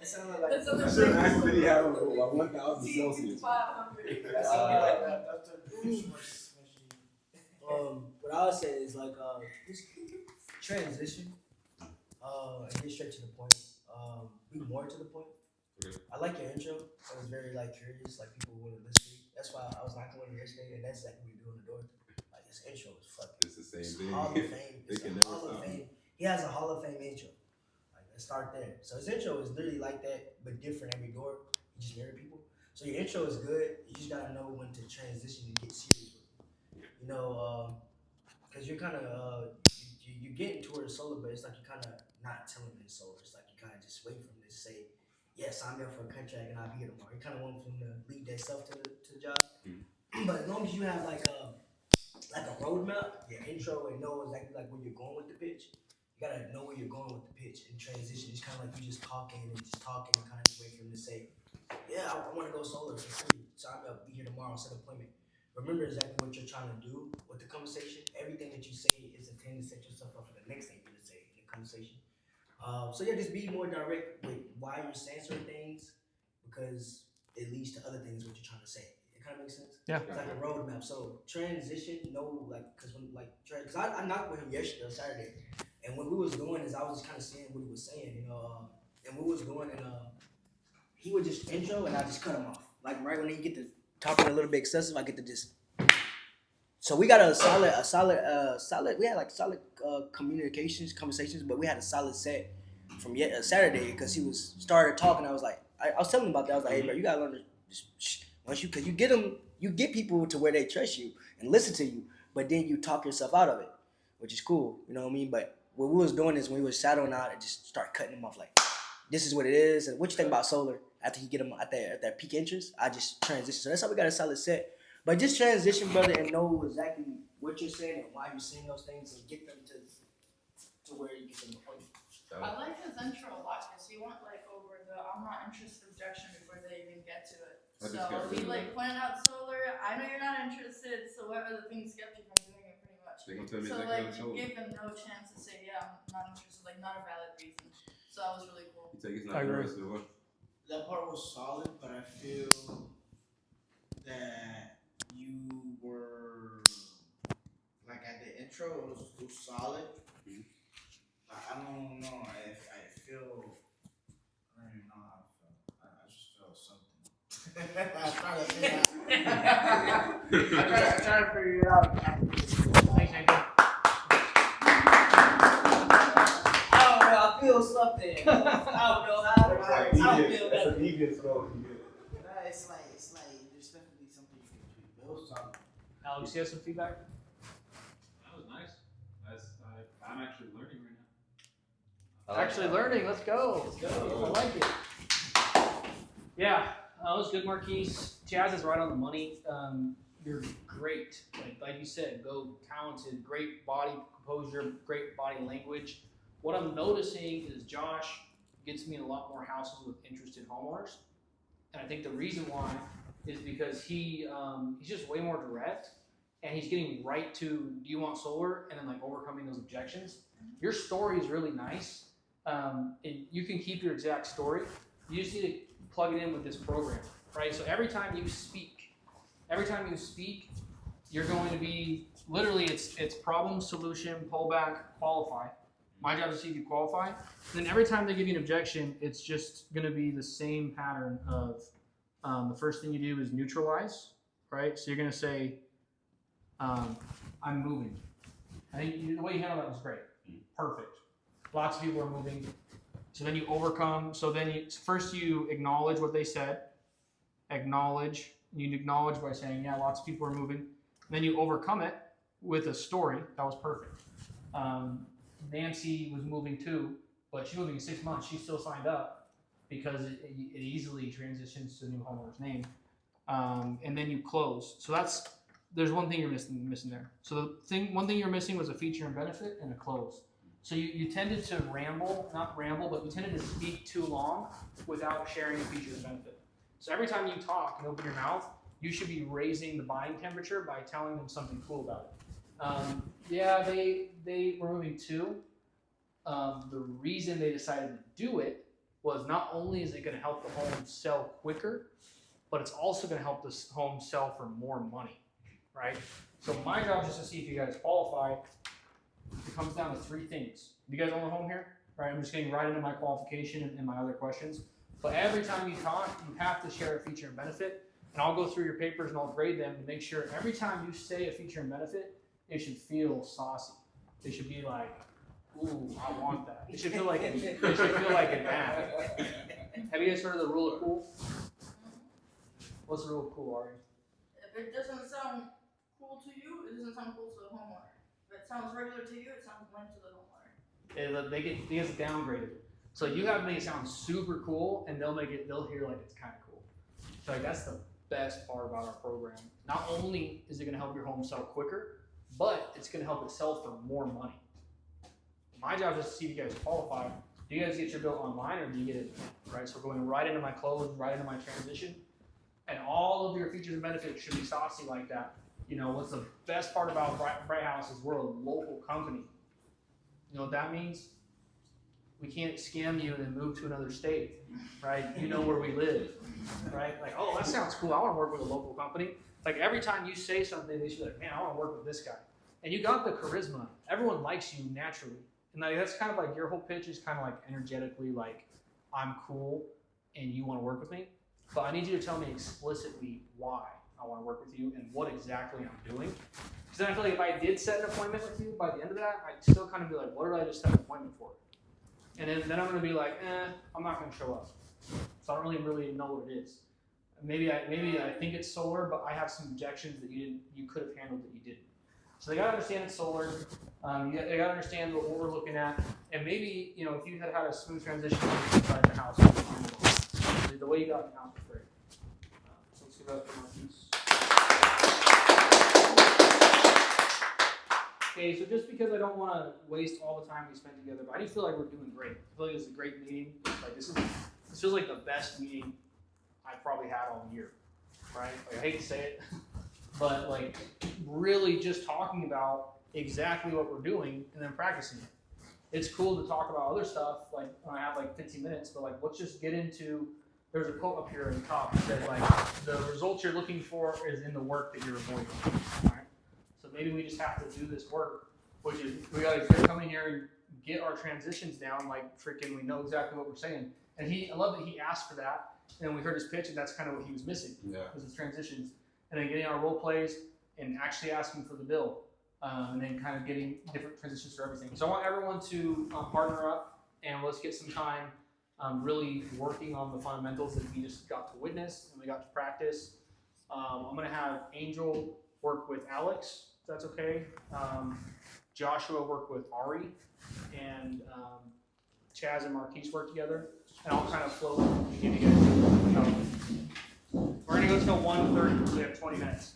That sounded like that sounded like That's I should have asked did he have 1,000 Celsius. 500. that sounded like that's a Christmas machine. What I would say is like just transition. And get straight to the point. Be more to the point. Okay. I like your intro. It was very like curious, like people want to listen. That's why I was knocking on it yesterday, and that's exactly what we do on the door. Like his intro is fucking. It's the same It's thing. Hall of Fame. They It's can a never Hall of stop. Fame. He has a Hall of Fame intro. Like let's start there. So his intro is literally like that, but different every door. You just marry people. So your intro is good. You just gotta know when to transition and get serious with it. You know, because you're kind of you're getting towards solar, but it's like you're kind of not telling them it's solar. It's like you kind of just wait for them to say, yes, I'm here for a contract and I'll be here tomorrow. You kind of want them to lead themselves to the job. But as long as you have like a roadmap, your intro, and know exactly like where you're going with the pitch, you gotta know where you're going with the pitch and transition. It's kind of like you just talking and kind of just wait for them to say, yeah, I want to go solar for free. So I'm gonna be here tomorrow, set an appointment. Remember exactly what you're trying to do with the conversation. Everything that you say is intended to set yourself up for the next thing you're gonna say in the conversation. So yeah, just be more direct with why you're saying certain things, because it leads to other things what you're trying to say. It kind of makes sense. Yeah. It's like a roadmap. So transition, because I knocked with him yesterday or Saturday, and what we was doing is I was just kind of seeing what he was saying, and we was going and he would just intro and I just cut him off. Like right when he get to talking a little bit excessive, I get to just. So we got a solid. We had like solid conversations, but we had a solid set from Saturday because he was started talking. I was like, I was telling him about that. I was like, hey bro, you gotta learn to just once you, because you get people to where they trust you and listen to you, but then you talk yourself out of it, which is cool. You know what I mean? But what we was doing is when we was shadowing out, I just start cutting them off like, this is what it is, and what you think about solar? After he get them at that peak interest, I just transition. So that's how we got a solid set. But just transition, brother, and know exactly what you're saying and why you're saying those things, and get them to where you get them the point. I like his intro a lot because he went like over the I'm not interested objection before they even get to it. I just So got he rid of like pointed out solar. I know you're not interested, so what are the things kept you from doing it pretty much? They gonna tell me So exactly like how to you show gave them no chance to say yeah, I'm not interested, like not a valid reason. So that was really cool. You take his I agree. That part was solid, but I feel that you were like at the intro, it was solid. I don't know. I feel. I don't even know how I felt. I just felt something. I was trying to figure it out. I'm trying to figure it out. I feel something. I don't know how. I feel that. That's a devious goal. It's like there's definitely something you can build something. Alex, you have some feedback? That was nice. I'm actually learning right now. Actually learning. Let's go. I like it. Yeah, that was good, Marquise. Jazz is right on the money. You're great. Like you said, go talented, great body composure, great body language. What I'm noticing is Josh gets me in a lot more houses with interested homeowners. And I think the reason why is because he's just way more direct, and he's getting right to, do you want solar? And then like overcoming those objections. Your story is really nice. And you can keep your exact story. You just need to plug it in with this program, right? So every time you speak, you're going to be literally it's problem, solution, pullback, qualify. My job is to see if you qualify. And then every time they give you an objection, it's just going to be the same pattern of the first thing you do is neutralize, right? So you're going to say, I'm moving. I think the way you handle that was great. Perfect. Lots of people are moving. So then you overcome. So then first you acknowledge what they said. Acknowledge. You acknowledge by saying, yeah, lots of people are moving. And then you overcome it with a story. That was perfect. Nancy was moving too, but she's moving in 6 months. She still signed up because it easily transitions to the new homeowner's name. And then you close. So there's one thing you're missing there. So one thing you're missing was a feature and benefit and a close. So you tended to not ramble, but you tended to speak too long without sharing a feature and benefit. So every time you talk and open your mouth, you should be raising the buying temperature by telling them something cool about it. Yeah, they were moving too. The reason they decided to do it was not only is it going to help the home sell quicker, but it's also going to help this home sell for more money, right? So my job is just to see if you guys qualify. It comes down to 3 things. You guys own a home here, right? I'm just getting right into my qualification and my other questions. But every time you talk, you have to share a feature and benefit. And I'll go through your papers and I'll grade them to make sure every time you say a feature and benefit, it should feel saucy. It should be like, ooh, I want that. It should feel like an ad. Have you guys heard of the rule of cool? What's the rule of cool, Ari? If it doesn't sound cool to you, it doesn't sound cool to the homeowner. If it sounds regular to you, it sounds lame to the homeowner. It gets downgraded. So you have to make it sound super cool, and they'll hear like it's kind of cool. So like that's the best part about our program. Not only is it going to help your home sell quicker, but it's going to help it sell for more money. My job is to see if you guys qualify. Do you guys get your bill online or do you get it, right? So we're going right into my close, right into my transition. And all of your features and benefits should be saucy like that. You know, what's the best part about Bright House is we're a local company. You know what that means? We can't scam you and then move to another state, right? You know where we live, right? Like, oh, that sounds cool. I want to work with a local company. Like every time you say something, they should be like, man, I want to work with this guy. And you got the charisma. Everyone likes you naturally. And like, that's kind of like your whole pitch is kind of like energetically like, I'm cool and you want to work with me. But I need you to tell me explicitly why I want to work with you and what exactly I'm doing. Because then I feel like if I did set an appointment with you, by the end of that, I'd still kind of be like, what did I just set an appointment for? And then I'm going to be like, I'm not going to show up. So I don't really know what it is. Maybe I think it's solar, but I have some objections that you could have handled that you didn't. So they got to understand it's solar. They got to understand what we're looking at. And maybe, you know, if you had a smooth transition inside the house, the way you got in the house was great. So let's give it up for Marquise. Okay, so just because I don't want to waste all the time we spent together, but I do feel like we're doing great. I feel like this is a great meeting. Like this feels like the best meeting I've probably had all year, right? Like I hate to say it, but like really just talking about exactly what we're doing and then practicing it. It's cool to talk about other stuff, like when I have like 15 minutes, but like let's just get into, there's a quote up here in the top that says like, the results you're looking for is in the work that you're avoiding, all right? So maybe we just have to do this work, which is we gotta come in here and get our transitions down, like freaking we know exactly what we're saying. And I love that he asked for that. And then we heard his pitch, and that's kind of what he was missing, was his transitions. And then getting our role plays and actually asking for the bill, and then kind of getting different transitions for everything. So I want everyone to partner up, and let's get some time really working on the fundamentals that we just got to witness and we got to practice. I'm going to have Angel work with Alex, if that's okay. Joshua work with Ari, and Chaz and Marquise work together. And I'll kind of flow and give you guys. We're going to go till 1:30, so we have 20 minutes.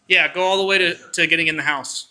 Yeah, go all the way to getting in the house.